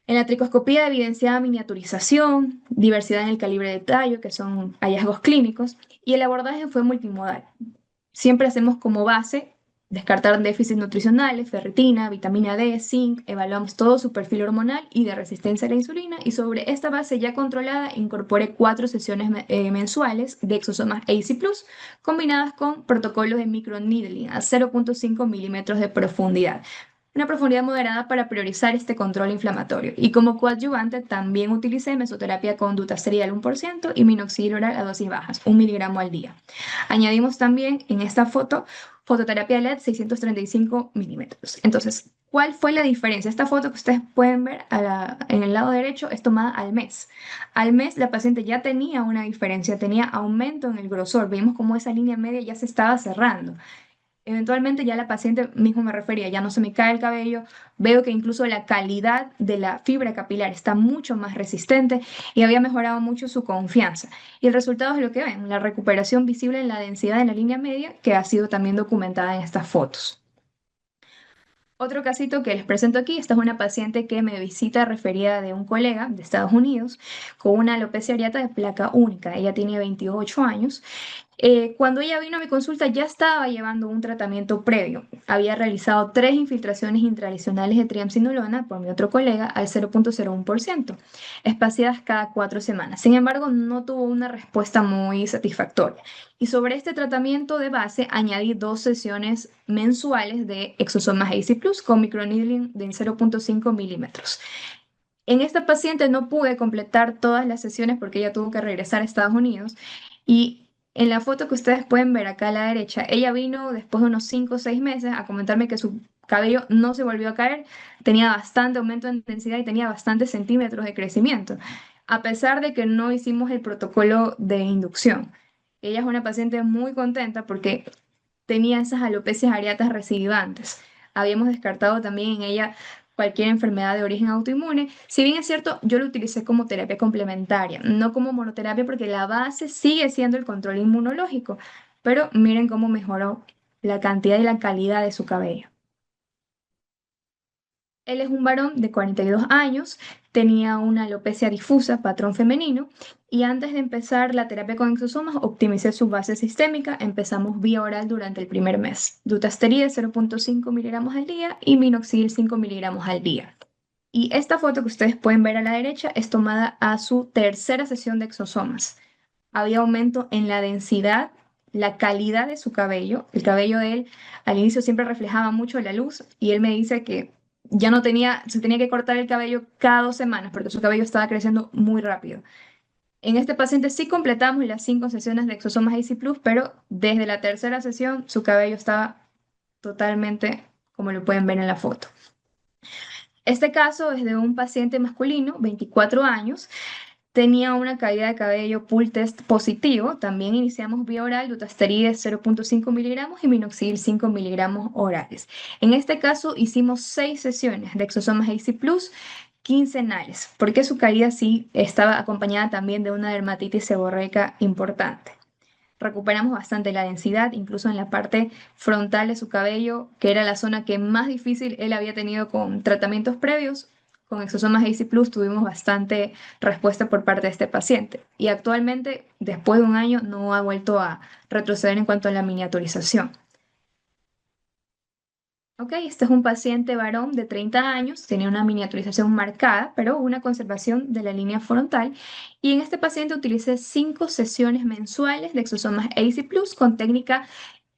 En la tricoscopía evidenciada miniaturización, diversidad en el calibre de tallo, que son hallazgos clínicos, y el abordaje fue multimodal. Siempre hacemos como base descartar déficits nutricionales, ferritina, vitamina D, zinc, evaluamos todo su perfil hormonal y de resistencia a la insulina y sobre esta base ya controlada incorpore 4 sesiones mensuales de exosomas AC Plus combinadas con protocolos de microneedling a 0,5 milímetros de profundidad. Una profundidad moderada para priorizar este control inflamatorio. Y como coadyuvante también utilicé mesoterapia con dutasterida al 1% y minoxidil oral a dosis bajas, 1 miligramo al día. Añadimos también en esta foto fototerapia LED 635 milímetros. Entonces, ¿cuál fue la diferencia? Esta foto que ustedes pueden ver en el lado derecho es tomada al mes. Al mes la paciente ya tenía una diferencia, tenía aumento en el grosor. Vimos cómo esa línea media ya se estaba cerrando. Eventualmente ya la paciente mismo me refería, ya no se me cae el cabello, veo que incluso la calidad de la fibra capilar está mucho más resistente y había mejorado mucho su confianza. Y el resultado es lo que ven, la recuperación visible en la densidad de la línea media que ha sido también documentada en estas fotos. Otro casito que les presento aquí, esta es una paciente que me visita referida de un colega de Estados Unidos con una alopecia areata de placa única. Ella tiene 28 años. Cuando ella vino a mi consulta ya estaba llevando un tratamiento previo. Había realizado 3 infiltraciones intralesionales de triamcinolona por mi otro colega al 0,01%, espaciadas cada 4 semanas. Sin embargo, no tuvo una respuesta muy satisfactoria. Y sobre este tratamiento de base añadí 2 sesiones mensuales de exosomas AC Plus con microneedling de 0,5 milímetros. En esta paciente no pude completar todas las sesiones porque ella tuvo que regresar a Estados Unidos y en la foto que ustedes pueden ver acá a la derecha, ella vino después de unos 5 o 6 meses a comentarme que su cabello no se volvió a caer, tenía bastante aumento en densidad y tenía bastantes centímetros de crecimiento, a pesar de que no hicimos el protocolo de inducción. Ella es una paciente muy contenta porque tenía esas alopecias areatas recidivantes. Habíamos descartado también en ella cualquier enfermedad de origen autoinmune. Si bien es cierto, yo lo utilicé como terapia complementaria, no como monoterapia porque la base sigue siendo el control inmunológico, pero miren cómo mejoró la cantidad y la calidad de su cabello. Él es un varón de 42 años, tenía una alopecia difusa, patrón femenino, y antes de empezar la terapia con exosomas, optimicé su base sistémica. Empezamos vía oral durante el primer mes. Dutasteride 0,5 miligramos al día y minoxidil 5 miligramos al día. Y esta foto que ustedes pueden ver a la derecha es tomada a su tercera sesión de exosomas. Había aumento en la densidad, la calidad de su cabello. El cabello de él al inicio siempre reflejaba mucho la luz y él me dice que ya no tenía, se tenía que cortar el cabello cada 2 semanas porque su cabello estaba creciendo muy rápido. En este paciente sí completamos las 5 sesiones de exosomas AC Plus, pero desde la tercera sesión su cabello estaba totalmente como lo pueden ver en la foto. Este caso es de un paciente masculino, 24 años, tenía una caída de cabello Pool Test positivo. También iniciamos vía oral dutasteride 0,5 miligramos y minoxidil 5 miligramos orales. En este caso hicimos 6 sesiones de exosomas AC Plus quincenales, porque su caída sí estaba acompañada también de una dermatitis seborreica importante. Recuperamos bastante la densidad, incluso en la parte frontal de su cabello, que era la zona que más difícil él había tenido con tratamientos previos. Con Exosomas AC Plus tuvimos bastante respuesta por parte de este paciente y actualmente, después de un año, no ha vuelto a retroceder en cuanto a la miniaturización. Ok, este es un paciente varón de 30 años, tenía una miniaturización marcada, pero una conservación de la línea frontal. Y en este paciente utilicé 5 sesiones mensuales de exosomas AC Plus con técnica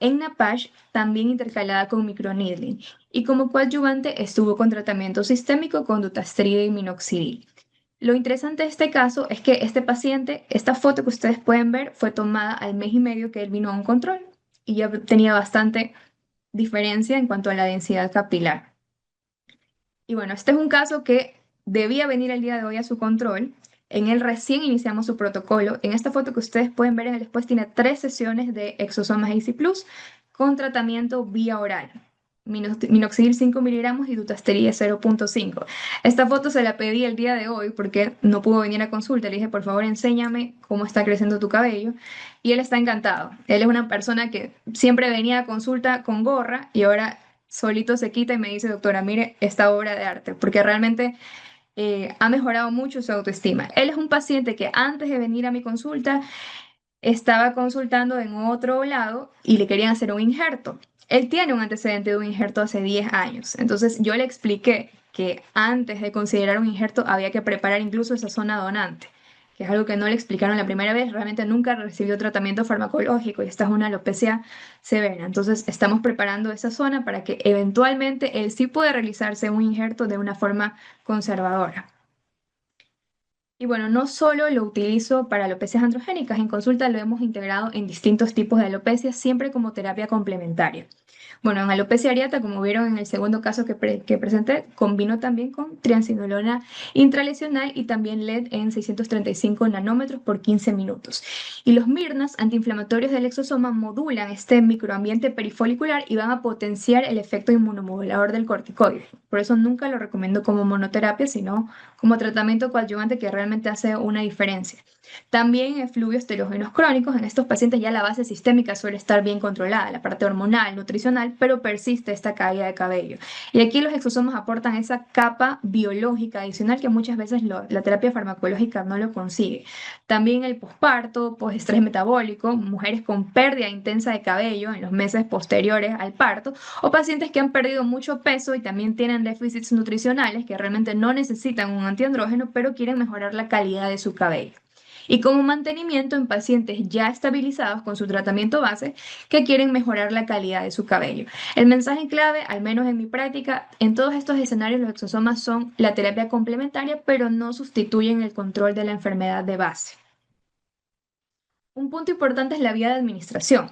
en Napash, también intercalada con microneedling. Y como coadyuvante estuvo con tratamiento sistémico con dutasteride y minoxidil. Lo interesante de este caso es que este paciente, esta foto que ustedes pueden ver, fue tomada al mes y medio que él vino a un control y ya tenía bastante diferencia en cuanto a la densidad capilar. Y bueno, este es un caso que debía venir el día de hoy a su control. En él recién iniciamos su protocolo. En esta foto que ustedes pueden ver en el después tiene 3 sesiones de exosomas AC Plus con tratamiento vía oral. minoxidil 5 miligramos y dutasteride 0,5. Esta foto se la pedí el día de hoy porque no pudo venir a consulta. Le dije, por favor, enséñame cómo está creciendo tu cabello. Y él está encantado. Él es una persona que siempre venía a consulta con gorra y ahora solito se quita y me dice, doctora, mire esta obra de arte, porque realmente ha mejorado mucho su autoestima. Él es un paciente que antes de venir a mi consulta estaba consultando en otro lado y le querían hacer un injerto. Él tiene un antecedente de un injerto hace 10 años. Entonces yo le expliqué que antes de considerar un injerto había que preparar incluso esa zona donante, que es algo que no le explicaron la primera vez. Realmente nunca recibió tratamiento farmacológico y esta es una alopecia severa. Entonces estamos preparando esa zona para que eventualmente él sí pueda realizarse un injerto de una forma conservadora. Y bueno, no solo lo utilizo para alopecias androgénicas, en consulta lo hemos integrado en distintos tipos de alopecias, siempre como terapia complementaria. Bueno, en alopecia areata, como vieron en el segundo caso que presenté, combino también con triamcinolona intralesional y también LED en 635 nanómetros por 15 minutos. Y los Mirnas, antiinflamatorios del exosoma, modulan este microambiente perifolicular y van a potenciar el efecto inmunomodulador del corticoide. Por eso nunca lo recomiendo como monoterapia, sino como tratamiento coadyuvante que realmente hace una diferencia. También efluvios telógenos crónicos. En estos pacientes ya la base sistémica suele estar bien controlada, la parte hormonal, nutricional, pero persiste esta caída de cabello. Y aquí los exosomas aportan esa capa biológica adicional que muchas veces la terapia farmacológica no lo consigue. También el posparto, postestrés metabólico, mujeres con pérdida intensa de cabello en los meses posteriores al parto, o pacientes que han perdido mucho peso y también tienen déficits nutricionales que realmente no necesitan un antiandrógeno, pero quieren mejorar la calidad de su cabello. Y como mantenimiento en pacientes ya estabilizados con su tratamiento base que quieren mejorar la calidad de su cabello. El mensaje clave, al menos en mi práctica, en todos estos escenarios los exosomas son la terapia complementaria, pero no sustituyen el control de la enfermedad de base. Un punto importante es la vía de administración.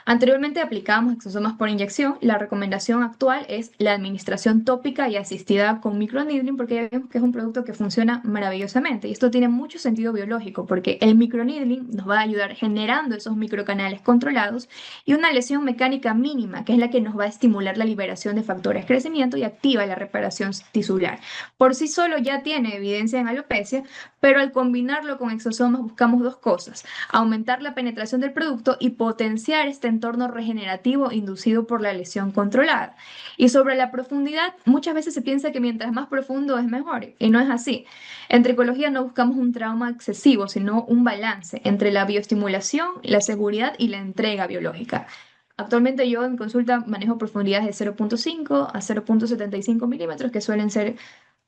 Anteriormente aplicábamos exosomas por inyección. La recomendación actual es la administración tópica y asistida con microneedling porque ya vemos que es un producto que funciona maravillosamente. Y esto tiene mucho sentido biológico porque el microneedling nos va a ayudar generando esos microcanales controlados y una lesión mecánica mínima, que es la que nos va a estimular la liberación de factores de crecimiento y activa la reparación tisular. Por sí solo ya tiene evidencia en alopecia, pero al combinarlo con exosomas buscamos dos cosas: aumentar la penetración del producto y potenciar este entorno regenerativo inducido por la lesión controlada. Y sobre la profundidad, muchas veces se piensa que mientras más profundo es mejor, y no es así. En tricología no buscamos un trauma excesivo, sino un balance entre la bioestimulación, la seguridad y la entrega biológica. Actualmente yo en consulta manejo profundidades de 0,5 a 0,75 milímetros, que suelen ser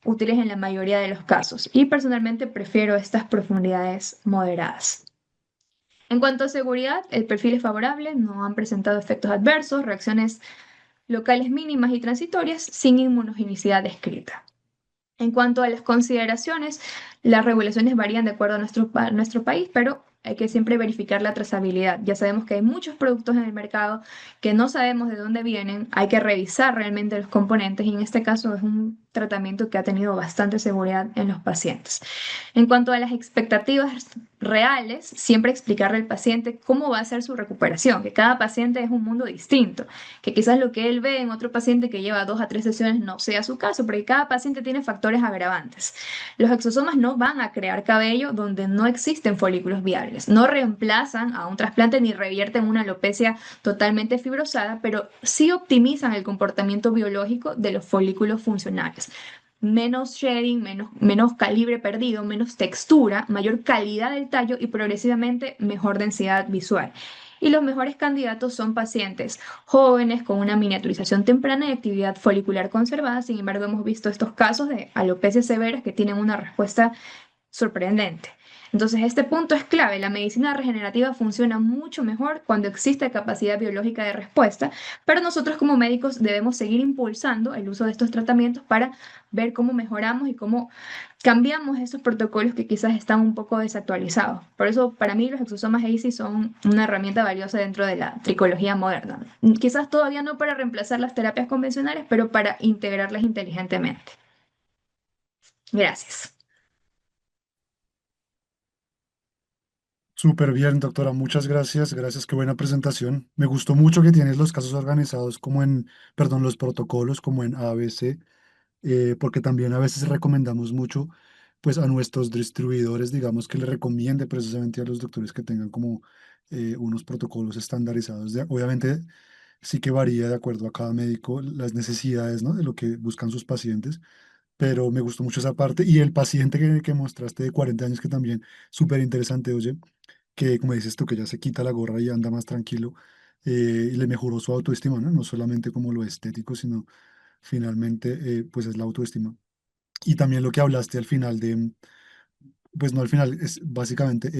útiles en la mayoría de los casos, y personalmente prefiero estas profundidades moderadas. En cuanto a seguridad, el perfil es favorable, no han presentado efectos adversos, reacciones locales mínimas y transitorias sin inmunogenicidad descrita. En cuanto a las consideraciones, las regulaciones varían de acuerdo a nuestro país, pero hay que siempre verificar la trazabilidad. Ya sabemos que hay muchos productos en el mercado que no sabemos de dónde vienen, hay que revisar realmente los componentes y en este caso es un tratamiento que ha tenido bastante seguridad en los pacientes. En cuanto a las expectativas reales, siempre explicarle al paciente cómo va a ser su recuperación, que cada paciente es un mundo distinto, que quizás lo que él ve en otro paciente que lleva 2 a 3 sesiones no sea su caso, porque cada paciente tiene factores agravantes. Los exosomas no van a crear cabello donde no existen folículos viables, no reemplazan a un trasplante ni revierten una alopecia totalmente fibrosada, pero sí optimizan el comportamiento biológico de los folículos funcionales. Menos shedding, menos calibre perdido, menos textura, mayor calidad del tallo y progresivamente mejor densidad visual. Y los mejores candidatos son pacientes jóvenes con una miniaturización temprana y actividad folicular conservada. Sin embargo, hemos visto estos casos de alopecias severas que tienen una respuesta sorprendente. Entonces, este punto es clave. La medicina regenerativa funciona mucho mejor cuando existe capacidad biológica de respuesta, pero nosotros como médicos debemos seguir impulsando el uso de estos tratamientos para ver cómo mejoramos y cómo cambiamos esos protocolos que quizás están un poco desactualizados. Por eso, para mí, los exosomas EASY son una herramienta valiosa dentro de la tricología moderna. Quizás todavía no para reemplazar las terapias convencionales, pero para integrarlas inteligentemente. Gracias. Súper bien, doctora. Muchas gracias. Gracias, qué buena presentación. Me gustó mucho que tienes los casos organizados como en, perdón, los protocolos como en ABC, porque también a veces recomendamos mucho, pues a nuestros distribuidores, digamos, que le recomiende precisamente a los doctores que tengan como unos protocolos estandarizados. Obviamente, sí que varía de acuerdo a cada médico las necesidades, ¿no? De lo que buscan sus pacientes, pero me gustó mucho esa parte. Y el paciente que mostraste de 40 años, que también súper interesante, oye, que como dices tú, que ya se quita la gorra y anda más tranquilo, y le mejoró su autoestima, ¿no? No solamente como lo estético, sino finalmente, pues es la autoestima. Y también lo que hablaste al final de, pues no al final, es básicamente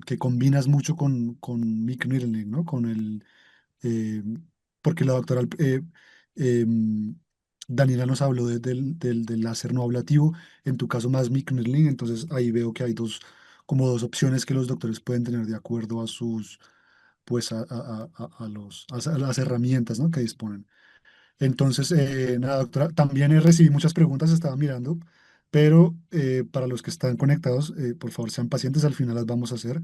que combinas mucho con Mick Knirling, ¿no? Con el, eh, porque la doctora Daniela nos habló del láser no ablativo, en tu caso más Mick Knirling, entonces ahí veo que hay como dos opciones que los doctores pueden tener de acuerdo a sus, pues a las herramientas, ¿no? Que disponen. Entonces, nada, doctora, también recibí muchas preguntas, estaba mirando, pero para los que están conectados, por favor sean pacientes, al final las vamos a hacer.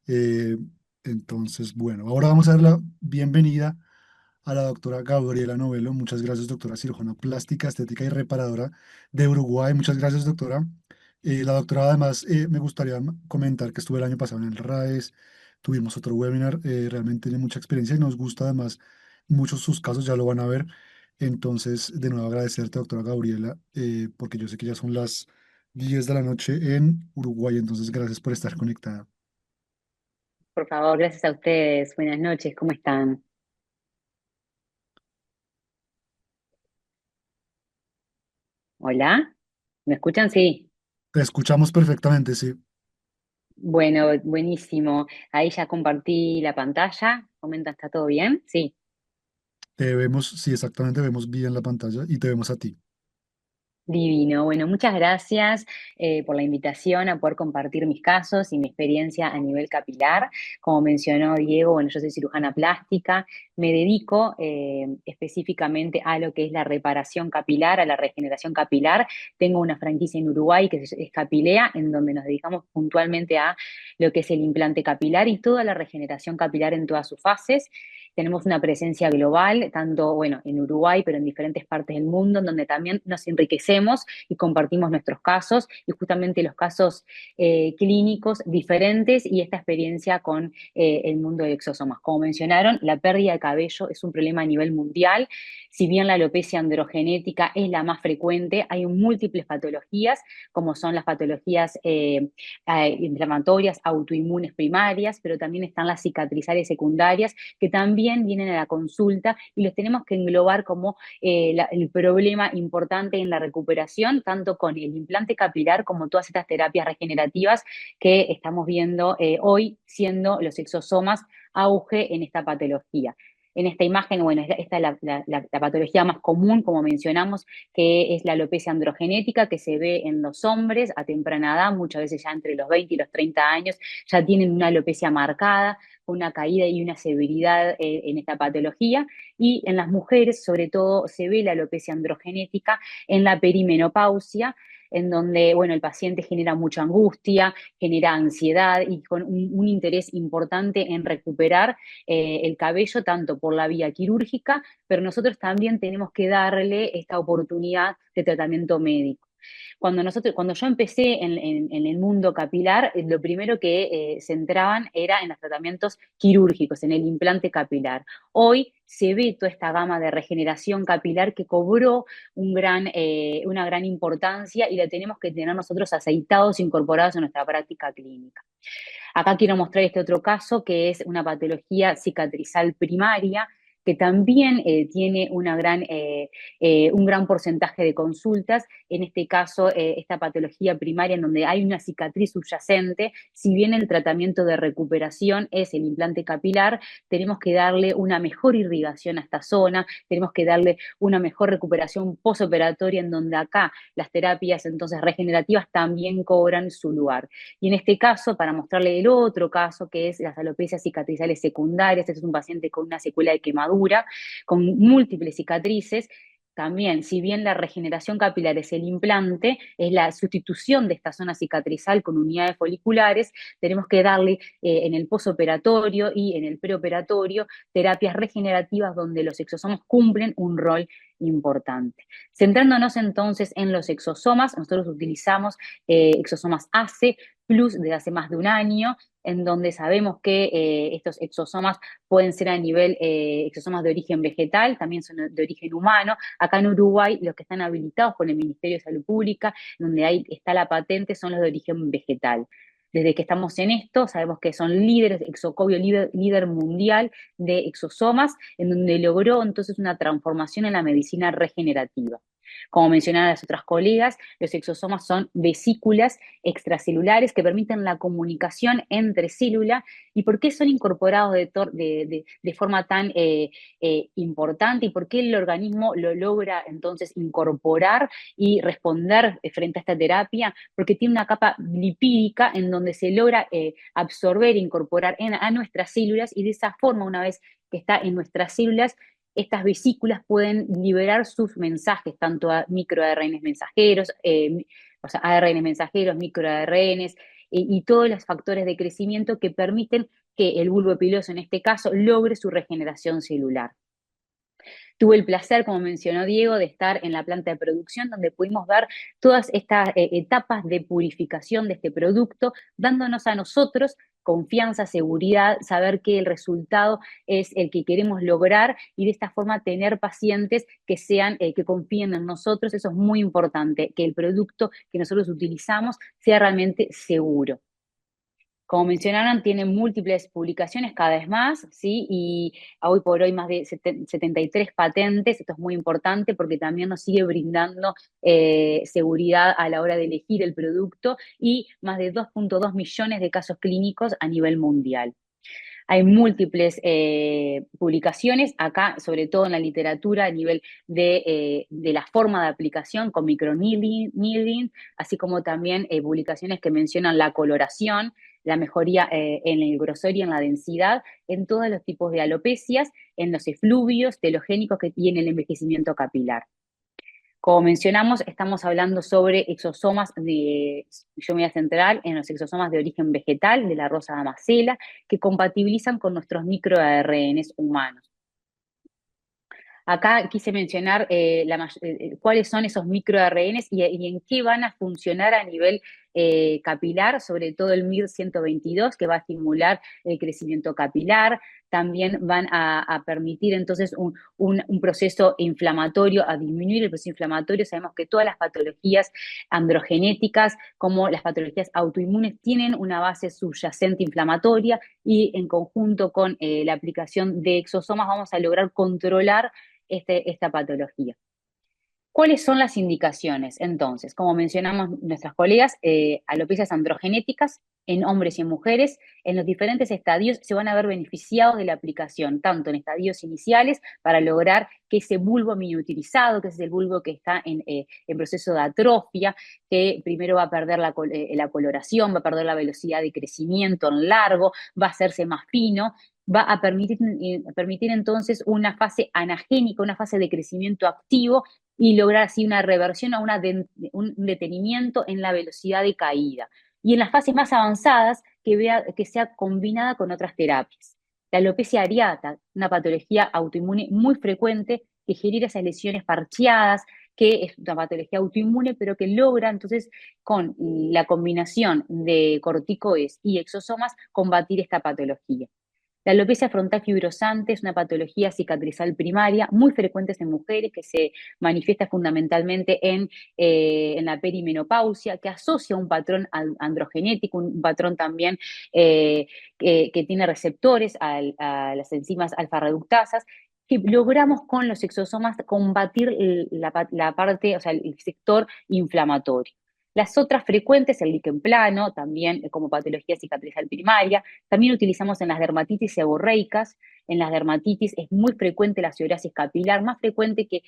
Eh, entonces, bueno, ahora vamos a dar la bienvenida a la doctora Gabriela Novelo. Muchas gracias, doctora cirujana plástica, estética y reparadora de Uruguay. Muchas gracias, doctora. La doctora, además, me gustaría comentar que estuve el año pasado en el RAES, tuvimos otro webinar, realmente tiene mucha experiencia y nos gusta además muchos sus casos, ya lo van a ver. Entonces, de nuevo agradecerte, doctora Gabriela, porque yo sé que ya son las 10 de la noche en Uruguay, entonces gracias por estar conectada. Por favor, gracias a ustedes. Buenas noches, ¿cómo están? Hola, ¿me escuchan? Sí. Te escuchamos perfectamente, sí. Bueno, buenísimo. Ahí ya compartí la pantalla. Comenta, ¿está todo bien? Sí. Te vemos, sí, exactamente, vemos bien la pantalla y te vemos a ti. Divino. Bueno, muchas gracias por la invitación a poder compartir mis casos y mi experiencia a nivel capilar. Como mencionó Diego, bueno, yo soy cirujana plástica, me dedico específicamente a lo que es la reparación capilar, a la regeneración capilar. Tengo una franquicia en Uruguay que es Capilea, en donde nos dedicamos puntualmente a lo que es el implante capilar y toda la regeneración capilar en todas sus fases. Tenemos una presencia global, tanto, bueno, en Uruguay, pero en diferentes partes del mundo, en donde también nos enriquecemos y compartimos nuestros casos y justamente los casos clínicos diferentes y esta experiencia con el mundo de exosomas. Como mencionaron, la pérdida de cabello es un problema a nivel mundial. Si bien la alopecia androgenética es la más frecuente, hay múltiples patologías, como son las patologías inflamatorias, autoinmunes primarias, pero también están las cicatrizales secundarias, que también vienen a la consulta y los tenemos que englobar como el problema importante en la recuperación, tanto con el implante capilar como todas estas terapias regenerativas que estamos viendo hoy, siendo los exosomas auge en esta patología. En esta imagen, bueno, esta es la patología más común, como mencionamos, que es la alopecia androgenética, que se ve en los hombres a temprana edad, muchas veces ya entre los 20 y los 30 años, ya tienen una alopecia marcada, una caída y una severidad en esta patología. Y en las mujeres, sobre todo, se ve la alopecia androgenética en la perimenopausia, en donde, bueno, el paciente genera mucha angustia, genera ansiedad y con un interés importante en recuperar el cabello, tanto por la vía quirúrgica, pero nosotros también tenemos que darle esta oportunidad de tratamiento médico. Cuando yo empecé en el mundo capilar, lo primero que se centraban era en los tratamientos quirúrgicos, en el implante capilar. Hoy se ve toda esta gama de regeneración capilar que cobró una gran importancia y la tenemos que tener nosotros aceitados, incorporados en nuestra práctica clínica. Acá quiero mostrar este otro caso que es una patología cicatrizal primaria que también tiene un gran porcentaje de consultas. En este caso, esta patología primaria en donde hay una cicatriz subyacente, si bien el tratamiento de recuperación es el implante capilar, tenemos que darle una mejor irrigación a esta zona, tenemos que darle una mejor recuperación posoperatoria en donde acá las terapias entonces regenerativas también cobran su lugar. Y en este caso, para mostrarle el otro caso, que es las alopecias cicatrizales secundarias, este es un paciente con una secuela de quemadura, con múltiples cicatrices, también, si bien la regeneración capilar es el implante, es la sustitución de esta zona cicatrizal con unidades foliculares, tenemos que darle en el posoperatorio y en el preoperatorio terapias regenerativas donde los exosomas cumplen un rol importante. Centrándonos entonces en los exosomas, nosotros utilizamos exosomas ACE Plus desde hace más de un año, en donde sabemos que estos exosomas pueden ser a nivel exosomas de origen vegetal, también son de origen humano. Acá en Uruguay, los que están habilitados por el Ministerio de Salud Pública, donde ahí está la patente, son los de origen vegetal. Desde que estamos en esto, sabemos que son líderes, Exocobio líder mundial de exosomas, en donde logró entonces una transformación en la medicina regenerativa. Como mencionaron las otras colegas, los exosomas son vesículas extracelulares que permiten la comunicación entre células. ¿Y por qué son incorporados de forma tan importante? ¿Y por qué el organismo lo logra entonces incorporar y responder frente a esta terapia? Porque tiene una capa lipídica en donde se logra absorber e incorporar a nuestras células, y de esa forma, una vez que está en nuestras células, estas vesículas pueden liberar sus mensajes, tanto a microARN mensajeros, o sea, ARN mensajeros, microARNs, y todos los factores de crecimiento que permiten que el bulbo piloso, en este caso, logre su regeneración celular. Tuve el placer, como mencionó Diego, de estar en la planta de producción, donde pudimos ver todas estas etapas de purificación de este producto, dándonos a nosotros confianza, seguridad, saber que el resultado es el que queremos lograr, y de esta forma tener pacientes que que confíen en nosotros. Eso es muy importante, que el producto que nosotros utilizamos sea realmente seguro. Como mencionaron, tiene múltiples publicaciones cada vez más, ¿sí? Y hoy por hoy más de 73 patentes. Esto es muy importante porque también nos sigue brindando seguridad a la hora de elegir el producto, y más de 2.2 millones de casos clínicos a nivel mundial. Hay múltiples publicaciones acá, sobre todo en la literatura, a nivel de la forma de aplicación con microneedling, así como también publicaciones que mencionan la coloración, la mejoría en el grosor y en la densidad, en todos los tipos de alopecias, en los efluvios telogénicos y en el envejecimiento capilar. Como mencionamos, estamos hablando sobre exosomas yo me voy a centrar en los exosomas de origen vegetal, de la Rosa damascena, que compatibilizan con nuestros microARNs humanos. Acá quise mencionar cuáles son esos microARNs y en qué van a funcionar a nivel capilar, sobre todo el MIR122, que va a estimular el crecimiento capilar. También van a permitir entonces un proceso inflamatorio, a disminuir el proceso inflamatorio. Sabemos que todas las patologías androgenéticas, como las patologías autoinmunes, tienen una base subyacente inflamatoria, y en conjunto con la aplicación de exosomas vamos a lograr controlar esta patología. ¿Cuáles son las indicaciones? Entonces, como mencionamos nuestras colegas, alopecias androgenéticas en hombres y en mujeres, en los diferentes estadios se van a ver beneficiados de la aplicación, tanto en estadios iniciales para lograr que ese bulbo miniaturizado, que es el bulbo que está en proceso de atrofia, que primero va a perder la coloración, va a perder la velocidad de crecimiento en largo, va a hacerse más fino, va a permitir entonces una fase anagénica, una fase de crecimiento activo, y lograr así una reversión a un detenimiento en la velocidad de caída. Y en las fases más avanzadas, que sea combinada con otras terapias. La alopecia areata, una patología autoinmune muy frecuente que genera esas lesiones parcheadas, que es una patología autoinmune, pero que logra entonces, con la combinación de corticoides y exosomas, combatir esta patología. La alopecia frontal fibrosante es una patología cicatrizal primaria muy frecuente en mujeres, que se manifiesta fundamentalmente en la perimenopausia, que asocia un patrón androgenético, un patrón también que tiene receptores a las enzimas alfa-reductasas, que logramos con los exosomas combatir la parte, o sea, el sector inflamatorio. Las otras frecuentes, el líquen plano, también como patología cicatrizal primaria. También utilizamos en las dermatitis seborreicas. En las dermatitis es muy frecuente la psoriasis capilar, más frecuente que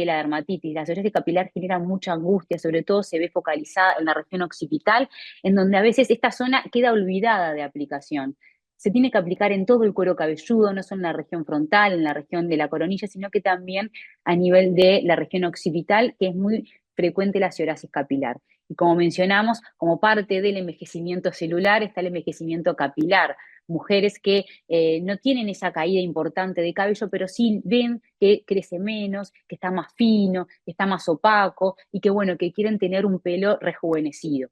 la dermatitis. La psoriasis capilar genera mucha angustia, sobre todo se ve focalizada en la región occipital, en donde a veces esta zona queda olvidada de aplicación. se tiene que aplicar en todo el cuero cabelludo, no solo en la región frontal, en la región de la coronilla, sino que también a nivel de la región occipital, que es muy frecuente la psoriasis capilar. Y como mencionamos, como parte del envejecimiento celular está el envejecimiento capilar. Mujeres que no tienen esa caída importante de cabello, pero sí ven que crece menos, que está más fino, que está más opaco y que, bueno, que quieren tener un pelo rejuvenecido.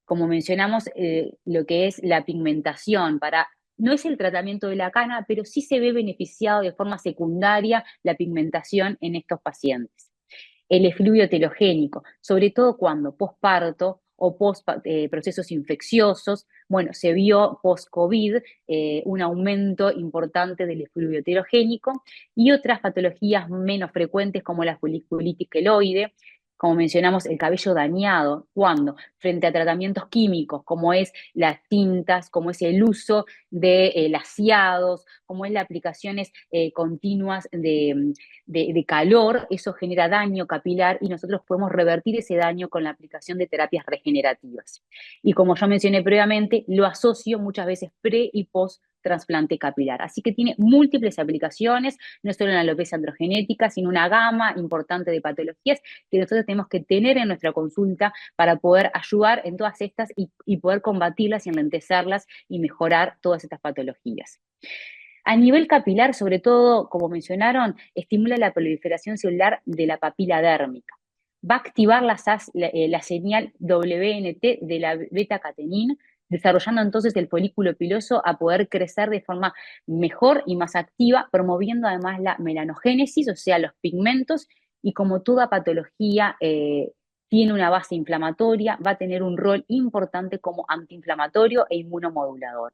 Como mencionamos, lo que es la pigmentación, no es el tratamiento de la cana, pero sí se ve beneficiado de forma secundaria la pigmentación en estos pacientes. El efluvio telogénico, sobre todo cuando posparto o post procesos infecciosos, bueno, se vio post-COVID un aumento importante del efluvio telogénico y otras patologías menos frecuentes como la foliculitis queloide, como mencionamos, el cabello dañado, cuando frente a tratamientos químicos como es las tintas, como es el uso de laseados, como es las aplicaciones continuas de calor, eso genera daño capilar y nosotros podemos revertir ese daño con la aplicación de terapias regenerativas. Y como yo mencioné previamente, lo asocio muchas veces pre y post trasplante capilar. Así que tiene múltiples aplicaciones, no solo en la alopecia androgenética, sino una gama importante de patologías que nosotros tenemos que tener en nuestra consulta para poder ayudar en todas estas y poder combatirlas y enlentecerlas y mejorar todas estas patologías. A nivel capilar, sobre todo, como mencionaron, estimula la proliferación celular de la papila dérmica. Va a activar la señal WNT de la beta-catenin, desarrollando entonces el folículo piloso a poder crecer de forma mejor y más activa, promoviendo además la melanogénesis, o sea, los pigmentos, y como toda patología tiene una base inflamatoria, va a tener un rol importante como antiinflamatorio e inmunomodulador.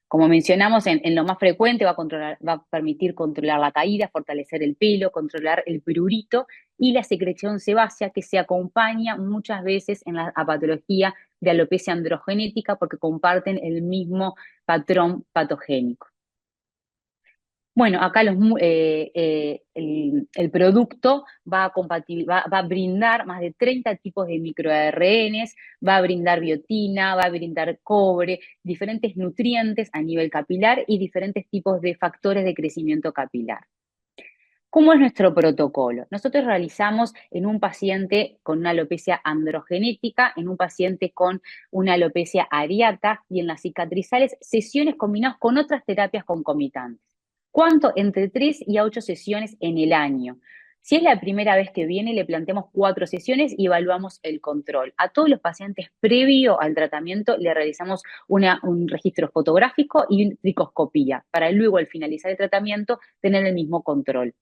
Como mencionamos, en lo más frecuente va a permitir controlar la caída, fortalecer el pelo, controlar el prurito y la secreción sebácea que se acompaña muchas veces en la patología de alopecia androgenética porque comparten el mismo patrón patogénico. Bueno, acá el producto va a brindar más de 30 tipos de microARNs, va a brindar biotina, va a brindar cobre, diferentes nutrientes a nivel capilar y diferentes tipos de factores de crecimiento capilar. ¿Cómo es nuestro protocolo? Nosotros realizamos en un paciente con una alopecia androgenética, en un paciente con una alopecia areata y en las cicatrizales, sesiones combinadas con otras terapias concomitantes. ¿Cuánto? Entre 3 y 8 sesiones en el año. Si es la primera vez que viene, le planteamos 4 sesiones y evaluamos el control. A todos los pacientes previo al tratamiento le realizamos un registro fotográfico y una tricoscopía para luego al finalizar el tratamiento tener el mismo control.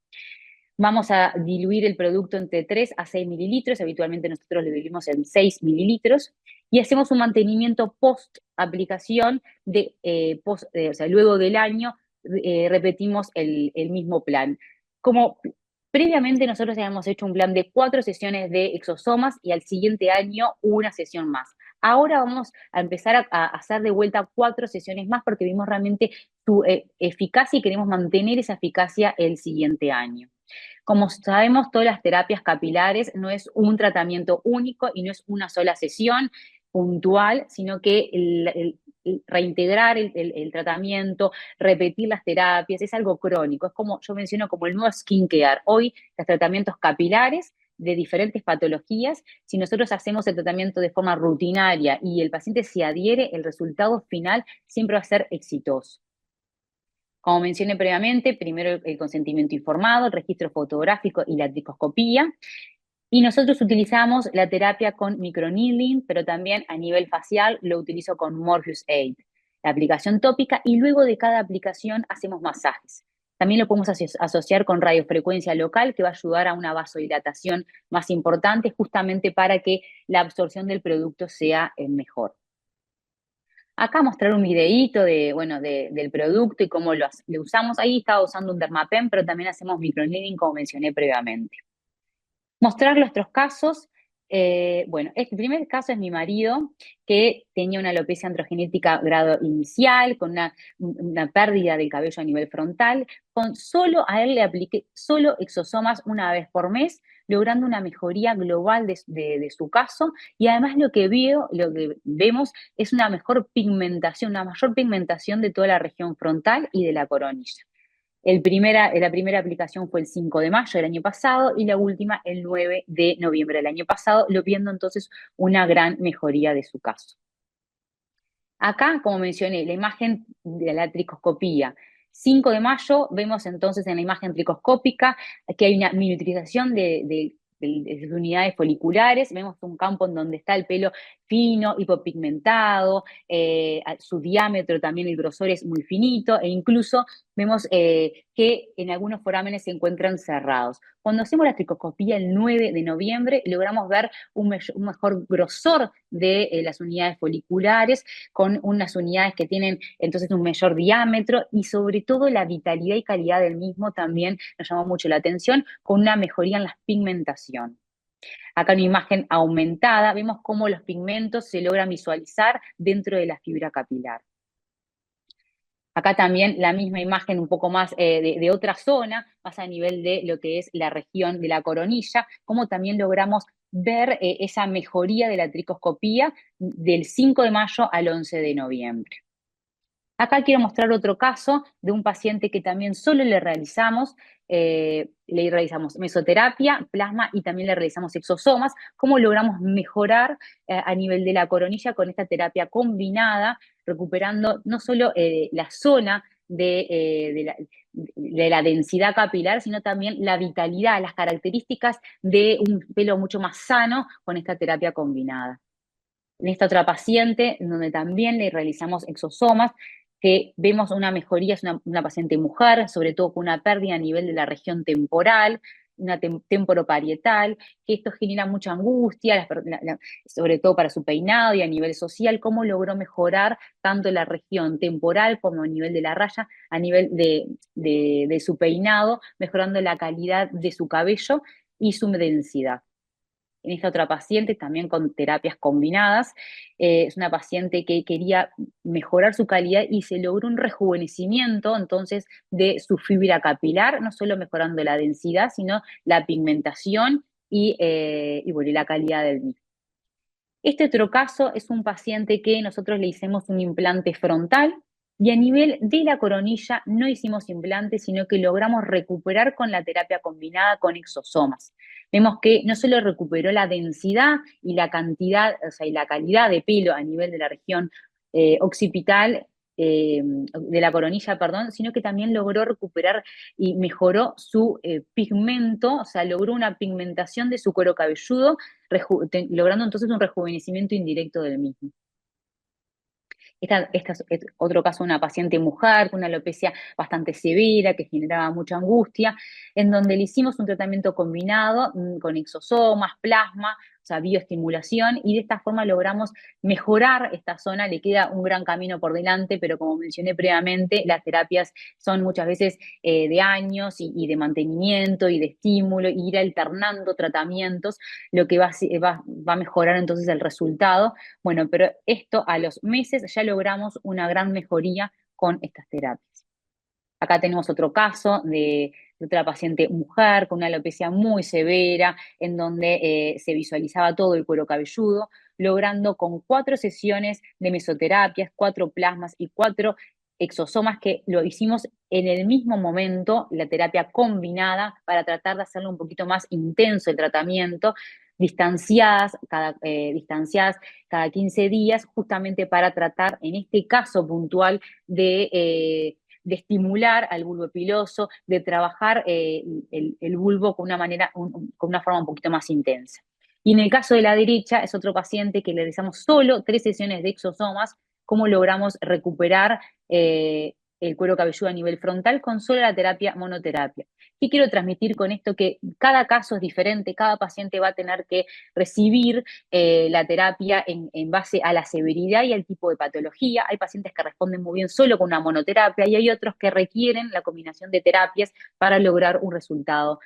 Vamos a diluir el producto entre 3 a 6 mililitros, habitualmente nosotros lo diluimos en 6 mililitros y hacemos un mantenimiento post aplicación, o sea, luego del año repetimos el mismo plan. Como previamente nosotros habíamos hecho un plan de 4 sesiones de exosomas y al siguiente año una sesión más. Ahora vamos a empezar a hacer de vuelta 4 sesiones más porque vimos realmente su eficacia y queremos mantener esa eficacia el siguiente año. Como sabemos, todas las terapias capilares no es un tratamiento único y no es una sola sesión puntual, sino que reintegrar el tratamiento, repetir las terapias, es algo crónico, es como yo menciono como el nuevo skincare. Hoy los tratamientos capilares de diferentes patologías, si nosotros hacemos el tratamiento de forma rutinaria y el paciente se adhiere, el resultado final siempre va a ser exitoso. Como mencioné previamente, primero el consentimiento informado, el registro fotográfico y la tricoscopía. Y nosotros utilizamos la terapia con microneedling, pero también a nivel facial lo utilizo con Morpheus 8, la aplicación tópica, y luego de cada aplicación hacemos masajes. También lo podemos asociar con radiofrecuencia local, que va a ayudar a una vasodilatación más importante, justamente para que la absorción del producto sea mejor. Acá mostrar un videíto del producto y cómo lo usamos. Ahí estaba usando un Dermapen, pero también hacemos microneedling, como mencioné previamente. Mostrar nuestros casos, Bueno, este primer caso es mi marido, que tenía una alopecia androgenética grado inicial, con una pérdida del cabello a nivel frontal. A él le apliqué solo exosomas una vez por mes, logrando una mejoría global de su caso. Y además lo que vemos es una mejor pigmentación, una mayor pigmentación de toda la región frontal y de la coronilla. La primera aplicación fue el 5 de mayo del año pasado y la última el 9 de noviembre del año pasado, lo viendo entonces una gran mejoría de su caso. Acá, como mencioné, la imagen de la tricoscopía. 5 de mayo, vemos entonces en la imagen tricoscópica que hay una miniaturización de unidades foliculares. Vemos un campo en donde está el pelo fino, hipopigmentado, su diámetro también, el grosor es muy finito, e incluso vemos que en algunos forámenes se encuentran cerrados. Cuando hacemos la tricoscopía el 9 de noviembre, logramos ver un mejor grosor de las unidades foliculares, con unas unidades que tienen entonces un mayor diámetro, y sobre todo la vitalidad y calidad del mismo también nos llamó mucho la atención, con una mejoría en la pigmentación. Acá una imagen aumentada, vemos cómo los pigmentos se logran visualizar dentro de la fibra capilar. Acá también la misma imagen un poco más de otra zona, más a nivel de lo que es la región de la coronilla, cómo también logramos ver esa mejoría de la tricoscopía del 5 de mayo al 11 de noviembre. Acá quiero mostrar otro caso de un paciente que también solo le realizamos mesoterapia, plasma, y también le realizamos exosomas. Cómo logramos mejorar a nivel de la coronilla con esta terapia combinada, recuperando no solo la zona de la densidad capilar, sino también la vitalidad, las características de un pelo mucho más sano con esta terapia combinada. En esta otra paciente, donde también le realizamos exosomas, que vemos una mejoría, es una paciente mujer, sobre todo con una pérdida a nivel de la región temporal, una temporoparietal, que esto genera mucha angustia, sobre todo para su peinado y a nivel social. Cómo logró mejorar tanto la región temporal como a nivel de la raya, a nivel de su peinado, mejorando la calidad de su cabello y su densidad. En esta otra paciente, también con terapias combinadas, es una paciente que quería mejorar su calidad y se logró un rejuvenecimiento entonces de su fibra capilar, no solo mejorando la densidad, sino la pigmentación y bueno, y la calidad del mismo. Este otro caso es un paciente que nosotros le hicimos un implante frontal, y a nivel de la coronilla no hicimos implante, sino que logramos recuperar con la terapia combinada con exosomas. Vemos que no solo recuperó la densidad y la cantidad, o sea, y la calidad de pelo a nivel de la región occipital, de la coronilla, perdón, sino que también logró recuperar y mejoró su pigmento, o sea, logró una pigmentación de su cuero cabelludo, logrando entonces un rejuvenecimiento indirecto del mismo. Este es otro caso de una paciente mujer con una alopecia bastante severa que generaba mucha angustia, en donde le hicimos un tratamiento combinado con exosomas, plasma, o sea, bioestimulación, y de esta forma logramos mejorar esta zona. Le queda un gran camino por delante, pero como mencioné previamente, las terapias son muchas veces de años y de mantenimiento y de estímulo, y ir alternando tratamientos, lo que va a mejorar entonces el resultado. Bueno, pero esto a los meses ya logramos una gran mejoría con estas terapias. Acá tenemos otro caso de otra paciente mujer con una alopecia muy severa, en donde se visualizaba todo el cuero cabelludo, logrando con 4 sesiones de mesoterapias, 4 plasmas y 4 exosomas, que lo hicimos en el mismo momento, la terapia combinada, para tratar de hacerlo un poquito más intenso el tratamiento, distanciadas cada 15 días, justamente para tratar, en este caso puntual, de estimular al bulbo piloso, de trabajar el bulbo con una forma un poquito más intensa. Y en el caso de la derecha, es otro paciente que le realizamos solo 3 sesiones de exosomas. Cómo logramos recuperar el cuero cabelludo a nivel frontal con solo la terapia monoterapia. ¿Qué quiero transmitir con esto? Que cada caso es diferente, cada paciente va a tener que recibir la terapia en base a la severidad y al tipo de patología. Hay pacientes que responden muy bien solo con una monoterapia, y hay otros que requieren la combinación de terapias para lograr un resultado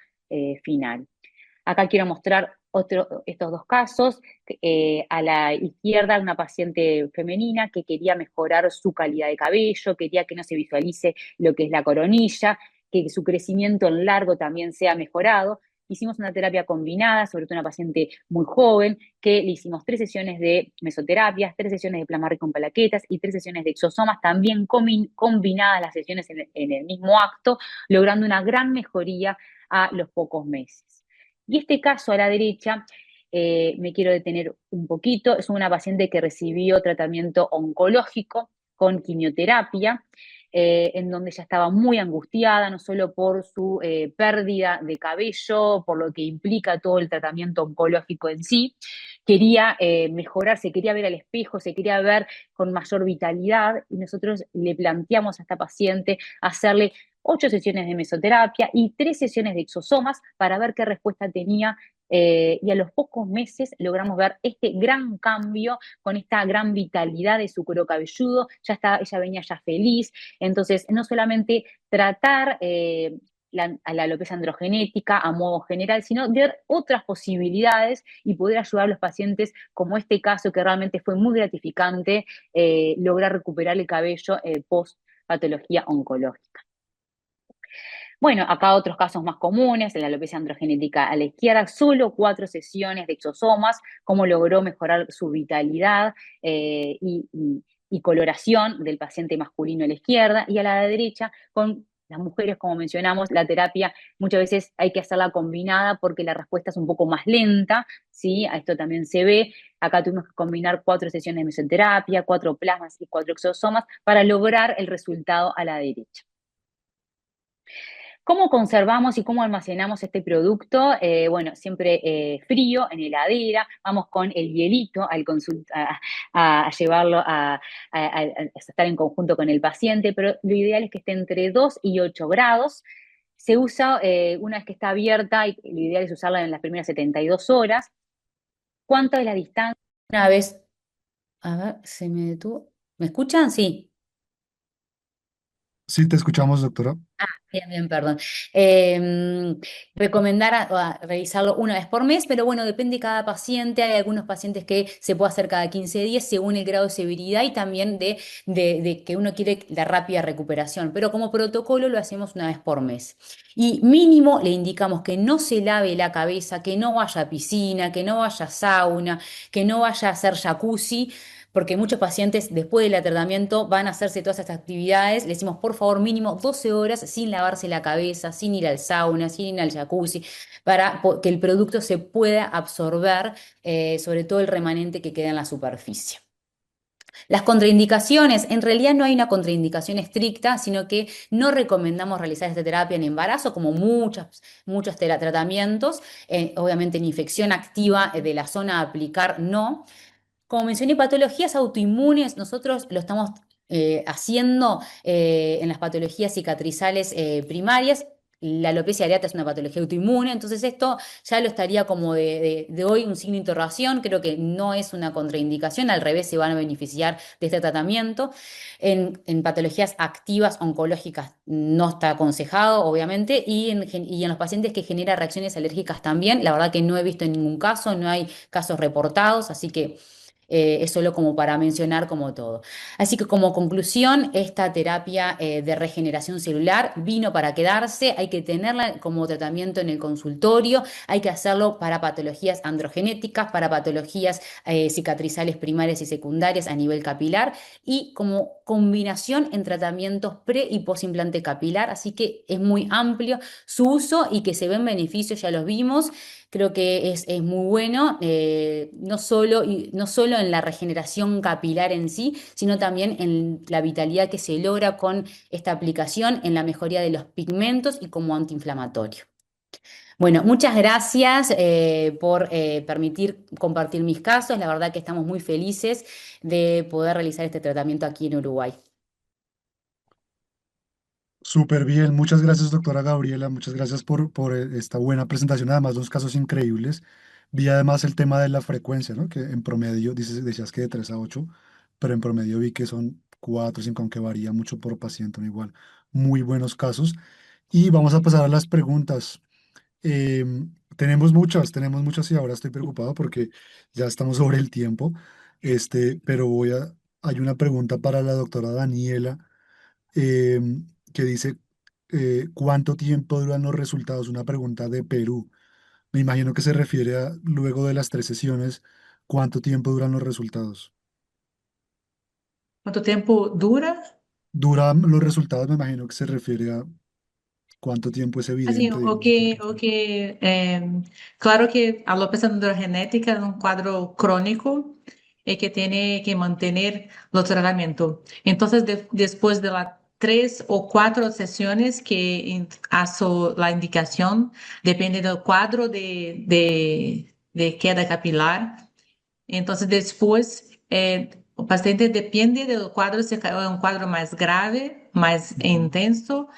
final. Acá quiero mostrar estos dos casos. A la izquierda, una paciente femenina que quería mejorar su calidad de cabello, quería que no se visualice lo que es la coronilla, que su crecimiento en largo también sea mejorado. Hicimos una terapia combinada, sobre todo una paciente muy joven, que le hicimos 3 sesiones de mesoterapias, 3 sesiones de plasma rico en plaquetas y 3 sesiones de exosomas, también combinadas las sesiones en el mismo acto, logrando una gran mejoría a los pocos meses. Y este caso a la derecha, me quiero detener un poquito, es una paciente que recibió tratamiento oncológico con quimioterapia, en donde ella estaba muy angustiada, no solo por su pérdida de cabello, por lo que implica todo el tratamiento oncológico en sí, quería mejorar, se quería ver al espejo, se quería ver con mayor vitalidad, y nosotros le planteamos a esta paciente hacerle 8 sesiones de mesoterapia y 3 sesiones de exosomas para ver qué respuesta tenía. Y a los pocos meses logramos ver este gran cambio con esta gran vitalidad de su cuero cabelludo. Ella venía ya feliz. Entonces, no solamente tratar a la alopecia androgenética a modo general, sino ver otras posibilidades y poder ayudar a los pacientes, como este caso que realmente fue muy gratificante, lograr recuperar el cabello post patología oncológica. Bueno, acá otros casos más comunes, la alopecia androgenética a la izquierda, solo 4 sesiones de exosomas, cómo logró mejorar su vitalidad y coloración del paciente masculino a la izquierda, y a la derecha, con las mujeres, como mencionamos, la terapia muchas veces hay que hacerla combinada porque la respuesta es un poco más lenta, ¿sí? A esto también se ve. Acá tuvimos que combinar 4 sesiones de mesoterapia, 4 plasmas y 4 exosomas para lograr el resultado a la derecha. ¿Cómo conservamos y cómo almacenamos este producto? Bueno, siempre frío, en heladera, vamos con el hielito a llevarlo a estar en conjunto con el paciente, pero lo ideal es que esté entre 2 y 8 grados. Se usa una vez que está abierta, y lo ideal es usarla en las primeras 72 horas. ¿Cuánto es la distancia? Una vez, a ver, se me detuvo. ¿Me escuchan? Sí. Sí, te escuchamos, doctora. Bien, bien, perdón. Recomendar a revisarlo una vez por mes, pero bueno, depende de cada paciente. Hay algunos pacientes que se puede hacer cada 15 días según el grado de severidad y también de que uno quiere la rápida recuperación. Pero como protocolo lo hacemos una vez por mes. Y mínimo le indicamos que no se lave la cabeza, que no vaya a piscina, que no vaya a sauna, que no vaya a hacer jacuzzi, porque muchos pacientes después del tratamiento van a hacerse todas estas actividades. Le decimos, por favor, mínimo 12 horas sin lavarse la cabeza, sin ir al sauna, sin ir al jacuzzi, para que el producto se pueda absorber, sobre todo el remanente que queda en la superficie. Las contraindicaciones, en realidad no hay una contraindicación estricta, sino que no recomendamos realizar esta terapia en embarazo, como muchos tratamientos. Obviamente en infección activa de la zona a aplicar, no. Como mencioné, patologías autoinmunes, nosotros lo estamos haciendo en las patologías cicatrizales primarias. La alopecia areata es una patología autoinmune, entonces esto ya lo estaría como de hoy un signo de interrogación. Creo que no es una contraindicación, al revés, se van a beneficiar de este tratamiento. En patologías activas oncológicas no está aconsejado, obviamente, y en los pacientes que genera reacciones alérgicas también. La verdad que no he visto en ningún caso, no hay casos reportados, así que es solo como para mencionar como todo. Así que como conclusión, esta terapia de regeneración celular vino para quedarse, hay que tenerla como tratamiento en el consultorio, hay que hacerlo para patologías androgenéticas, para patologías cicatrizales primarias y secundarias a nivel capilar y como combinación en tratamientos pre y posimplante capilar, así que es muy amplio su uso y que se ven beneficios, ya los vimos. Creo que es muy bueno, no solo en la regeneración capilar en sí, sino también en la vitalidad que se logra con esta aplicación, en la mejoría de los pigmentos y como antiinflamatorio. Bueno, muchas gracias por permitir compartir mis casos. La verdad que estamos muy felices de poder realizar este tratamiento aquí en Uruguay. Súper bien, muchas gracias, doctora Gabriela, muchas gracias por esta buena presentación, además dos casos increíbles. Vi además el tema de la frecuencia, ¿no? Que en promedio, decías que de 3 a 8, pero en promedio vi que son 4 o 5, aunque varía mucho por paciente, ¿no? Igual, muy buenos casos. Y vamos a pasar a las preguntas. tenemos muchas y ahora estoy preocupado porque ya estamos sobre el tiempo. Pero hay una pregunta para la doctora Daniela que dice, ¿cuánto tiempo duran los resultados? Una pregunta de Perú. Me imagino que se refiere a luego de las 3 sesiones, ¿cuánto tiempo duran los resultados? ¿Cuánto tiempo dura? Duran los resultados, me imagino que se refiere a cuánto tiempo es Assim, evidente, o digamos. que, o que claro que a alopecia androgenética es un cuadro crónico y que tiene que mantener el tratamiento. Entonces, después de las 3 o 4 sesiones que hago la indicación, depende del cuadro de queda capilar. Entonces, después, o paciente depende del cuadro, si es un cuadro más grave, más Ujú. intenso.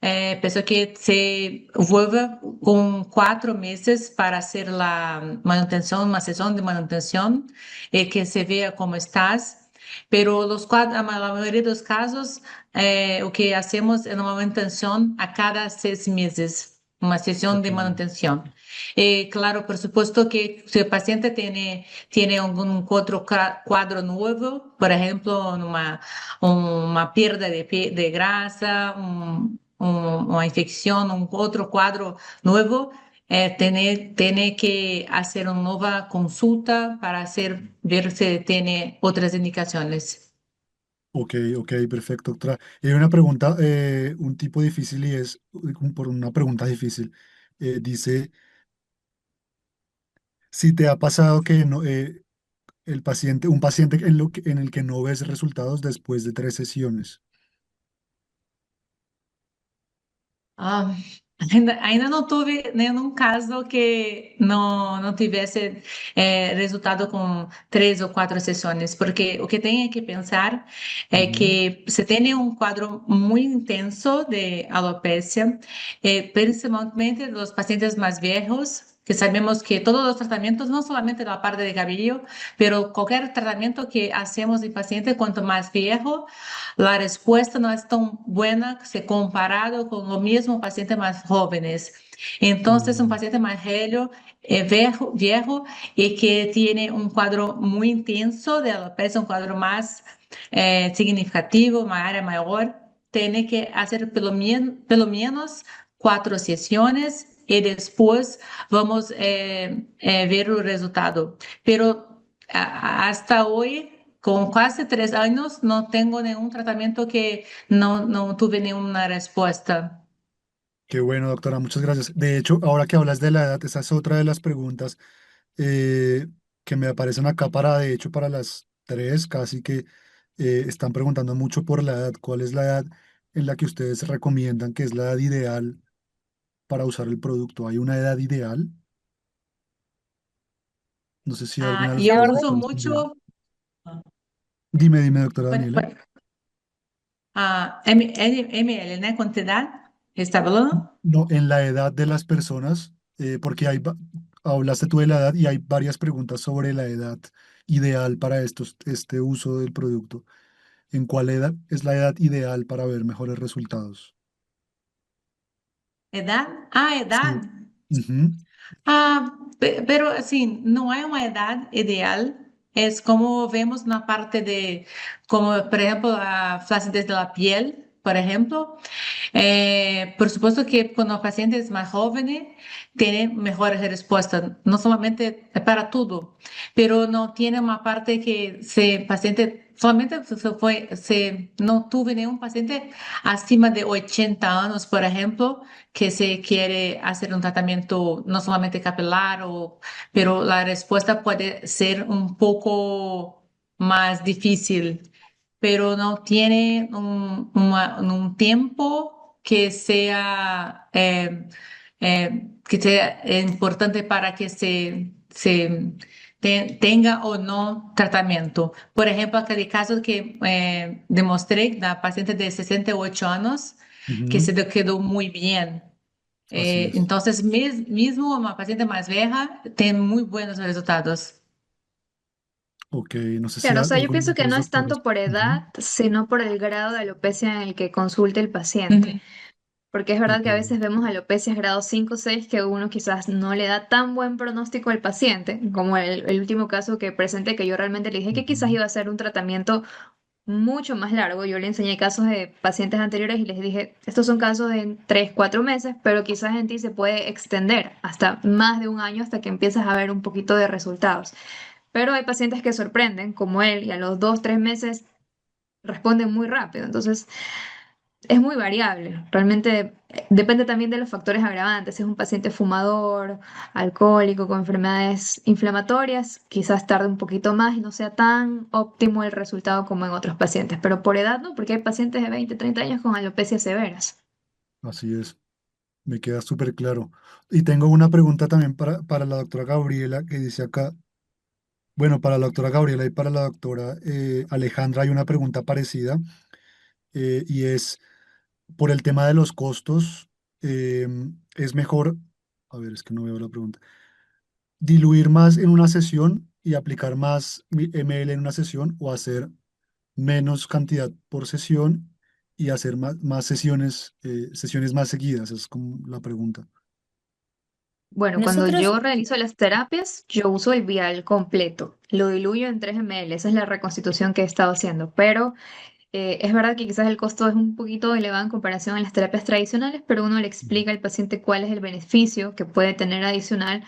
Pensó que se vuelve con 4 meses para hacer la manutención, una sesión de manutención, que se vea cómo estás. Pero la mayoría de los casos, lo que hacemos es una manutención a cada 6 meses, una sesión Ok, de manutención. Claro, por supuesto que si el paciente tiene algún otro cuadro nuevo, por ejemplo, una pérdida de grasa, una infección, un otro cuadro nuevo, tiene que hacer una nueva consulta para ver si tiene otras indicaciones. ok, perfecto, doctora. Y hay una pregunta, un tipo difícil y es, por una pregunta difícil, dice, si te ha pasado que no, un paciente en el que no ves resultados después de 3 sesiones. Ah, ainda não tive nenhum caso que não tivesse resultado com 3 ou 4 sessões, porque o que tem que pensar é Ujú. que se tem um quadro muito intenso de alopecia, principalmente dos pacientes mais velhos, que sabemos que todos os tratamentos, não somente da parte de cabello, pero qualquer tratamento que hacemos em paciente, quanto mais viejo, la respuesta no es tan buena si comparado con los mismos pacientes más jóvenes. Entonces, un Mm, paciente más viejo y que tiene un cuadro muy intenso de alopecia, un cuadro más significativo, una área mayor, tiene que hacer pelo menos 4 sesiones y después vamos ver el resultado. Pero hasta hoy, con casi 3 años, no tengo ningún tratamiento que no tuve ninguna respuesta. qué bueno, doctora, muchas gracias. De hecho, ahora que hablas de la edad, esa es otra de las preguntas eh, que me aparecen acá de hecho, para las 3, casi que están preguntando mucho por la edad. ¿Cuál es la edad en la que ustedes recomiendan que es la edad ideal para usar el producto? ¿Hay una edad ideal? No sé si alguna de las Yo La verdad, doctoras uso puede responder. mucho Dime, doctora bueno, Daniela. bueno, ml, ¿no? Cantidad. ¿Está hablando? No, en la edad de las personas, porque hablaste tú de la edad y hay varias preguntas sobre la edad ideal para este uso del producto. ¿En cuál edad es la edad ideal para ver mejores resultados? ¿Edad? Edad. Sí. Ujú. Pero assim, não é uma idade ideal. É como vemos na parte como por exemplo, a flacidez da piel, por exemplo. Por supuesto que cuando pacientes más jóvenes tienen mejores respuestas, no solamente para todo, pero no tiene una parte que se paciente, solamente no tuve ningún paciente acima de 80 años, por ejemplo, que se quiere hacer un tratamiento no solamente capilar, pero la respuesta puede ser un poco más difícil, pero no tiene un tiempo que sea importante para que tenga o no tratamiento. Por ejemplo, aquel caso que demostré, la paciente de 68 años, que Ujú. se quedó muy bien. Así es. Entonces, mismo una paciente más vieja tiene muy buenos resultados. Ok, no sé si Claro, o sea, yo algunos pienso que otros no es doctores. tanto por Ujú. edad, sino por el grado de alopecia en el que consulte el Ujú. paciente. porque es verdad Ok. que a veces vemos alopecias grado 5 o 6 que uno quizás no le da tan buen pronóstico al paciente, como el último caso que presenté, que yo realmente le dije que quizás Ujú. iba a ser un tratamiento mucho más largo. Yo le enseñé casos de pacientes anteriores y les dije, estos son casos de 3 4 meses, pero quizás en ti se puede extender hasta más de un año hasta que empiezas a ver un poquito de resultados. Pero hay pacientes que sorprenden, como él, y a los 2 3 meses responden muy rápido. Entonces, es muy variable. Realmente depende también de los factores agravantes. Si es un paciente fumador, alcohólico, con enfermedades inflamatorias, quizás tarde un poquito más y no sea tan óptimo el resultado como en otros pacientes. Pero por edad no, porque hay pacientes de 20 30 años con alopecias severas. Así es, me queda súper claro. Y tengo una pregunta también para la doctora Gabriela, que dice acá, bueno, para la doctora Gabriela y para la doctora Alejandra hay una pregunta parecida, y es, por el tema de los costos, es mejor, a ver, es que no veo la pregunta, diluir más en una sesión y aplicar más ml en una sesión o hacer menos cantidad por sesión y hacer más sesiones, sesiones más seguidas, es como la pregunta. Bueno, cuando Nosotros yo realizo las terapias, yo uso el vial completo. Lo diluyo en 3 ml. Esa es la reconstitución que he estado haciendo. Pero es verdad que quizás el costo es un poquito elevado en comparación a las terapias tradicionales, pero uno le explica al paciente cuál es el beneficio que puede tener adicional.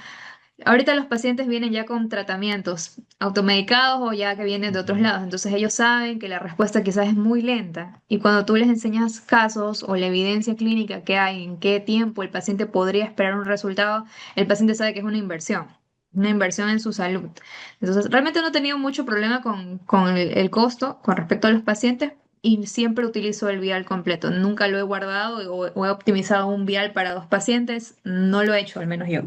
Ahorita los pacientes vienen ya con tratamientos automedicados o ya que vienen de otros Ujú. lados, entonces ellos saben que la respuesta quizás es muy lenta y cuando tú les enseñas casos o la evidencia clínica que hay, en qué tiempo el paciente podría esperar un resultado, el paciente sabe que es una inversión en su salud. Entonces, realmente no he tenido mucho problema con el costo con respecto a los pacientes y siempre utilizo el vial completo. Nunca lo he guardado o he optimizado un vial para 2 pacientes, no lo he hecho, al menos yo.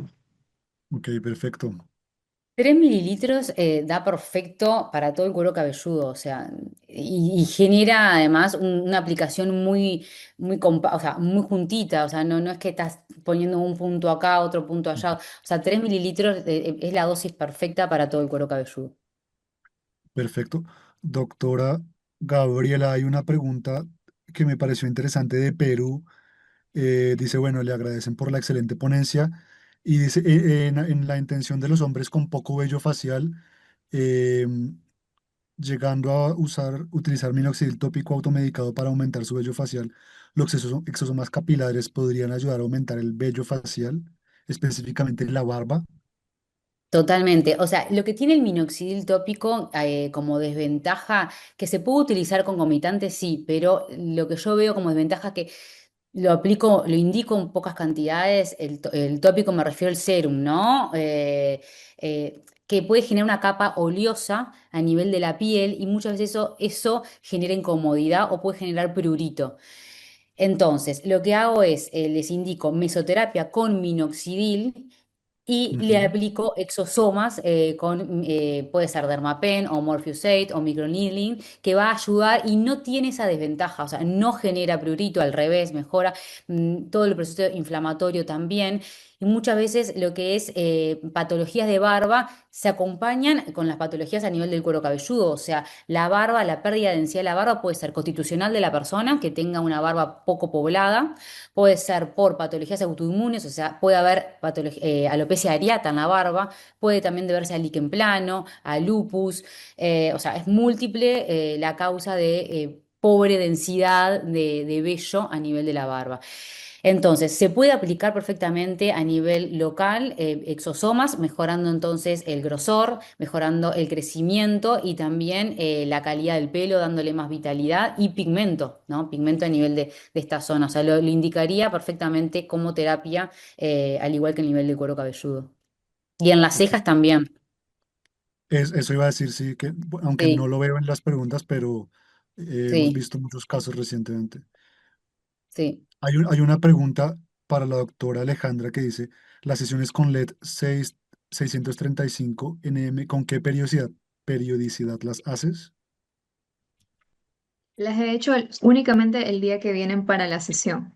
Ok, perfecto. 3 mililitros da perfecto para todo el cuero cabelludo, o sea, y genera además una aplicación o sea, muy juntita, o sea, no es que estás poniendo un punto acá, otro punto allá, o sea, 3 mililitros es la dosis perfecta para todo el cuero cabelludo. Perfecto. Doctora Gabriela, hay una pregunta que me pareció interesante de Perú. Dice, bueno, le agradecen por la excelente ponencia y dice, en la intención de los hombres con poco vello facial, eh, llegando a utilizar minoxidil tópico automedicado para aumentar su vello facial, los exosomas capilares podrían ayudar a aumentar el vello facial, específicamente en la barba. Totalmente. O sea, lo que tiene el minoxidil tópico como desventaja, que se puede utilizar concomitante, sí, pero lo que yo veo como desventaja es que lo aplico, lo indico en pocas cantidades, el tópico me refiero al serum, ¿no? Que puede generar una capa oleosa a nivel de la piel y muchas veces eso genera incomodidad o puede generar prurito. Entonces, lo que hago es, les indico mesoterapia con minoxidil y le Ujú. aplico exosomas puede ser Dermapen o Morpheus8 o microneedling, que va a ayudar y no tiene esa desventaja, o sea, no genera prurito, al revés, mejora todo el proceso inflamatorio también. Y muchas veces lo que es patologías de barba se acompañan con las patologías a nivel del cuero cabelludo, o sea, la barba, la pérdida de densidad de la barba puede ser constitucional de la persona, que tenga una barba poco poblada, puede ser por patologías autoinmunes, o sea, puede haber alopecia areata en la barba, puede también deberse al líquen plano, a lupus, o sea, es múltiple la causa de pobre densidad de vello a nivel de la barba. Entonces, se puede aplicar perfectamente a nivel local exosomas, mejorando entonces el grosor, mejorando el crecimiento y también la calidad del pelo, dándole más vitalidad y pigmento, ¿no? Pigmento a nivel de esta zona. O sea, lo indicaría perfectamente como terapia, al igual que el nivel del cuero cabelludo. Y en las Ok. cejas también. Eso iba a decir, sí, que aunque no Sí, lo veo en las preguntas, pero hemos sí, visto muchos casos recientemente. sí. Hay una pregunta para la doctora Alejandra que dice, las sesiones con LED 635 nm, ¿con qué periodicidad las haces? Las he hecho únicamente el día que vienen para la sesión.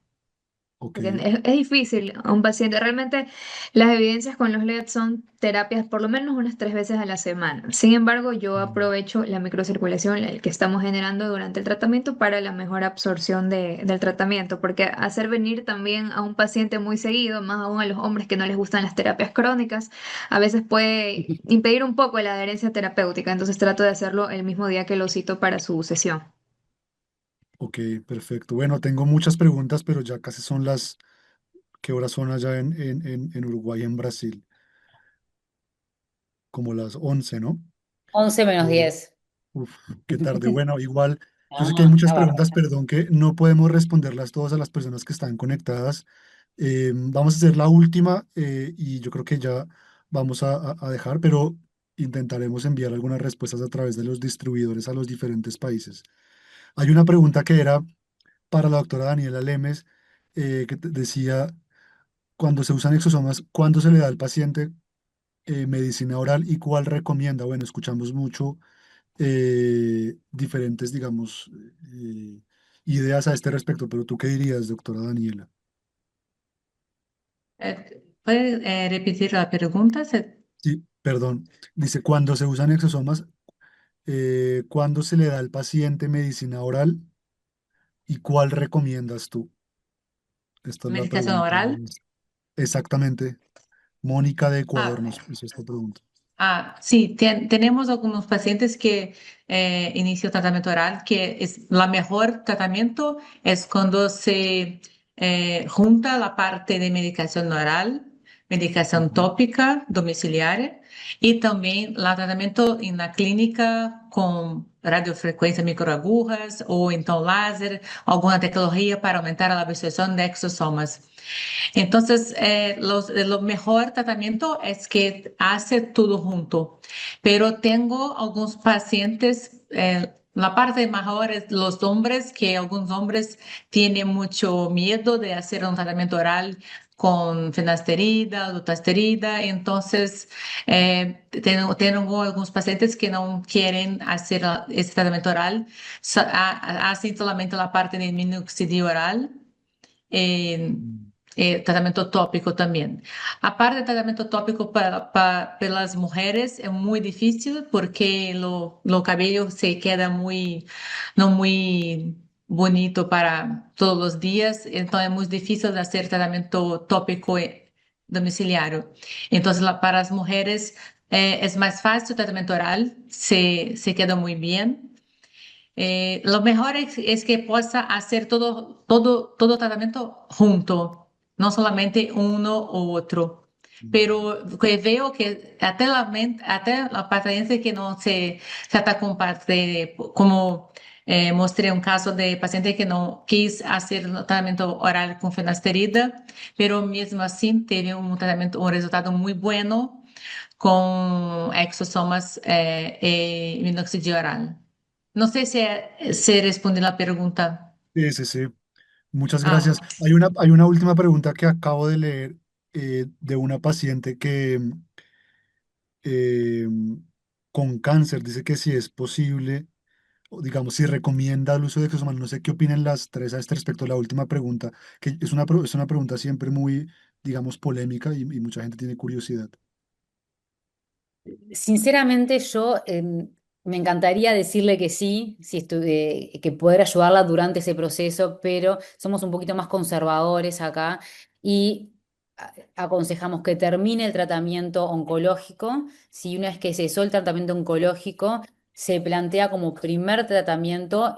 Ok. Porque es difícil a un paciente. Realmente las evidencias con los LED son terapias por lo menos unas 3 veces a la semana. Sin embargo, yo Mm. aprovecho la microcirculación el que estamos generando durante el tratamiento para la mejor absorción del tratamiento, porque hacer venir también a un paciente muy seguido, más aún a los hombres que no les gustan las terapias crónicas, a veces puede impedir un poco la adherencia terapéutica. Entonces trato de hacerlo el mismo día que lo cito para su sesión. Ok, perfecto. Bueno, tengo muchas preguntas, pero ya casi son las, ¿qué horas son allá en Uruguay, en Brasil? Como las 11, ¿no? 11 menos Eh, 10. uf, qué tarde. Bueno, igual, yo sé que hay No, muchas está preguntas, bárbaro. perdón que no podemos responderlas todas a las personas que están conectadas. Vamos a hacer la última y yo creo que ya vamos a dejar, pero intentaremos enviar algunas respuestas a través de los distribuidores a los diferentes países. Hay una pregunta que era para la doctora Daniela Lemes, decía, cuando se usan exosomas, ¿cuándo se le da al paciente medicina oral y cuál recomienda? Bueno, escuchamos mucho diferentes, digamos, eh, ideas a este respecto, pero ¿tú qué dirías, doctora Daniela? ¿Puede repetir la pregunta? Sí, perdón. Dice, cuando se usan exosomas, ¿cuándo se le da al paciente medicina oral y cuál recomiendas tú? Esta es la Medicación pregunta. oral. Exactamente. Mónica de Ecuador Ah, nos hizo esta pregunta. sí, tenemos algunos pacientes que inician tratamiento oral, que es la mejor tratamiento es cuando se junta la parte de medicación oral, medicación Ujú, tópica domiciliaria y también el tratamiento en la clínica con radiofrecuencia microagujas o então láser, alguna tecnología para aumentar la absorción de exosomas. Entonces, lo mejor tratamiento es que hace todo junto, pero tengo algunos pacientes, la parte mejor es los hombres, que algunos hombres tienen mucho miedo de hacer un tratamiento oral con finasterida, dutasterida, entonces tengo algunos pacientes que no quieren hacer ese tratamiento oral, hacen solamente la parte de minoxidil oral eh, mm, tratamento tópico también. Aparte del tratamiento tópico para las mujeres es muy difícil porque lo cabello se queda muy, no muy bonito para todos los días, entonces es muy difícil de hacer tratamiento tópico domiciliario. Entonces, para las mujeres es más fácil el tratamiento oral, se queda muy bien. Lo mejor es que pueda hacer todo tratamiento junto, no solamente uno u otro. mm, Pero que veo que até la paciente que no se está con parte, como mostré un caso de paciente que no quis hacer el tratamiento oral con finasterida, pero mesmo assim teve un tratamiento, un resultado muy bueno con exosomas y minoxidil oral. No sé si respondí la pregunta. sí, sí, sí. Muchas Ah, gracias. Hay una última pregunta que acabo de leer de una paciente que eh, con cáncer dice que si es posible, o digamos, si recomienda el uso de exosomas. No sé qué opinan las tres a este respecto. La última pregunta, que es una pregunta siempre muy, digamos, polémica y mucha gente tiene curiosidad. Sinceramente, yo me encantaría decirle que sí, si que poder ayudarla durante ese proceso, pero somos un poquito más conservadores acá y aconsejamos que termine el tratamiento oncológico. Si una vez que cesó el tratamiento oncológico, se plantea como primer tratamiento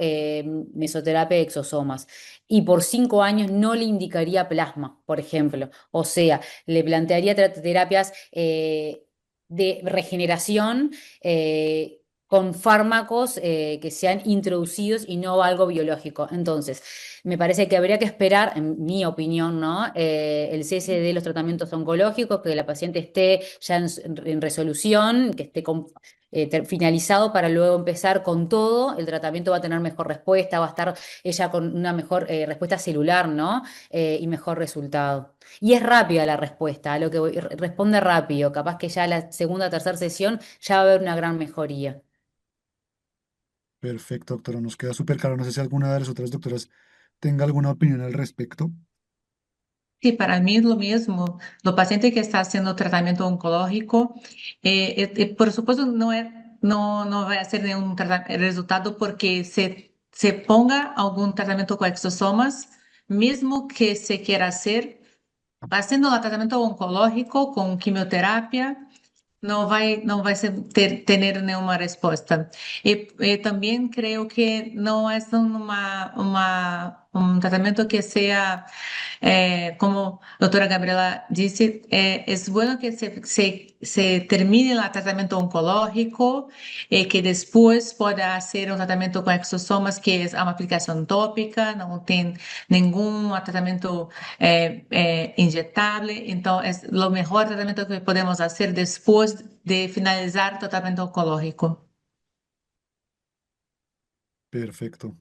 mesoterapia de exosomas. Y por 5 años no le indicaría plasma, por ejemplo. O sea, le plantearía terapias de regeneración con fármacos que sean introducidos y no algo biológico. Entonces, me parece que habría que esperar, en mi opinión, ¿no? El cese de los tratamientos oncológicos, que la paciente esté ya en resolución, que esté finalizado para luego empezar con todo. El tratamiento va a tener mejor respuesta, va a estar ella con una mejor respuesta celular, ¿no? Y mejor resultado. Y es rápida la respuesta, a lo que responde rápido, capaz que ya la segunda o tercera sesión ya va a haber una gran mejoría. Perfecto, doctora. Nos queda súper claro. No sé si alguna de las otras doctoras tenga alguna opinión al respecto. Sí, para mí es lo mismo. Los pacientes que están haciendo tratamiento oncológico, por supuesto, no va a ser ningún resultado porque se ponga algún tratamiento con exosomas, mismo que se quiera hacer, haciendo el tratamiento oncológico con quimioterapia. No vai tener ninguna respuesta. También creo que no es un tratamiento que sea, como doctora Gabriela dice, es bueno que se termine el tratamiento oncológico, que después pueda hacer un tratamiento con exosomas, que es una aplicación tópica, no tiene ningún tratamiento inyectable. Entonces, es lo mejor tratamiento que podemos hacer después de finalizar el tratamiento oncológico. Perfecto.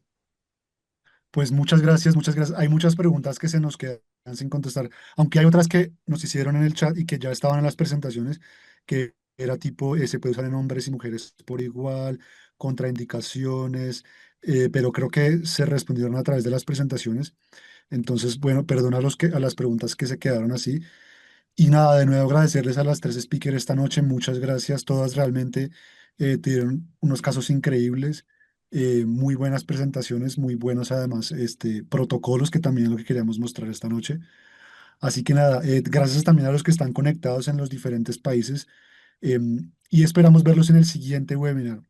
Pues muchas gracias, muchas gracias. Hay muchas preguntas que se nos quedan sin contestar, aunque hay otras que nos hicieron en el chat y que ya estaban en las presentaciones, que era tipo, se puede usar en hombres y mujeres por igual, contraindicaciones, pero creo que se respondieron a través de las presentaciones. Entonces, bueno, perdona a las preguntas que se quedaron así. Y nada, de nuevo agradecerles a las tres speakers esta noche, muchas gracias, todas realmente tuvieron unos casos increíbles, muy buenas presentaciones, muy buenos además protocolos, que también es lo que queríamos mostrar esta noche. Así que nada, gracias también a los que están conectados en los diferentes países, y esperamos verlos en el siguiente webinar.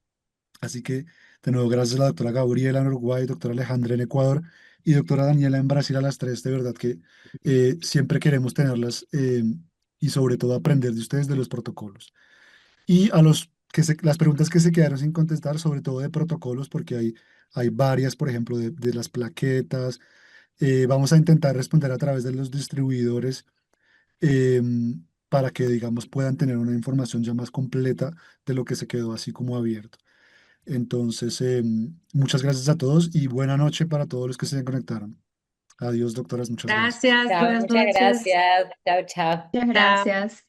Así que, de nuevo, gracias a la doctora Gabriela en Uruguay, doctora Alejandra en Ecuador y doctora Daniela en Brasil, a las tres. De verdad que siempre queremos tenerlas, y sobre todo aprender de ustedes de los protocolos. Y a las preguntas que se quedaron sin contestar, sobre todo de protocolos, porque hay varias, por ejemplo, de las plaquetas. Vamos a intentar responder a través de los distribuidores, para que, digamos, puedan tener una información ya más completa de lo que se quedó así como abierto. Entonces, muchas gracias a todos y buena noche para todos los que se conectaron. Adiós, doctoras, muchas gracias. Gracias, Chao, buenas muchas noches. gracias. Chao, chao. Muchas Chao. gracias.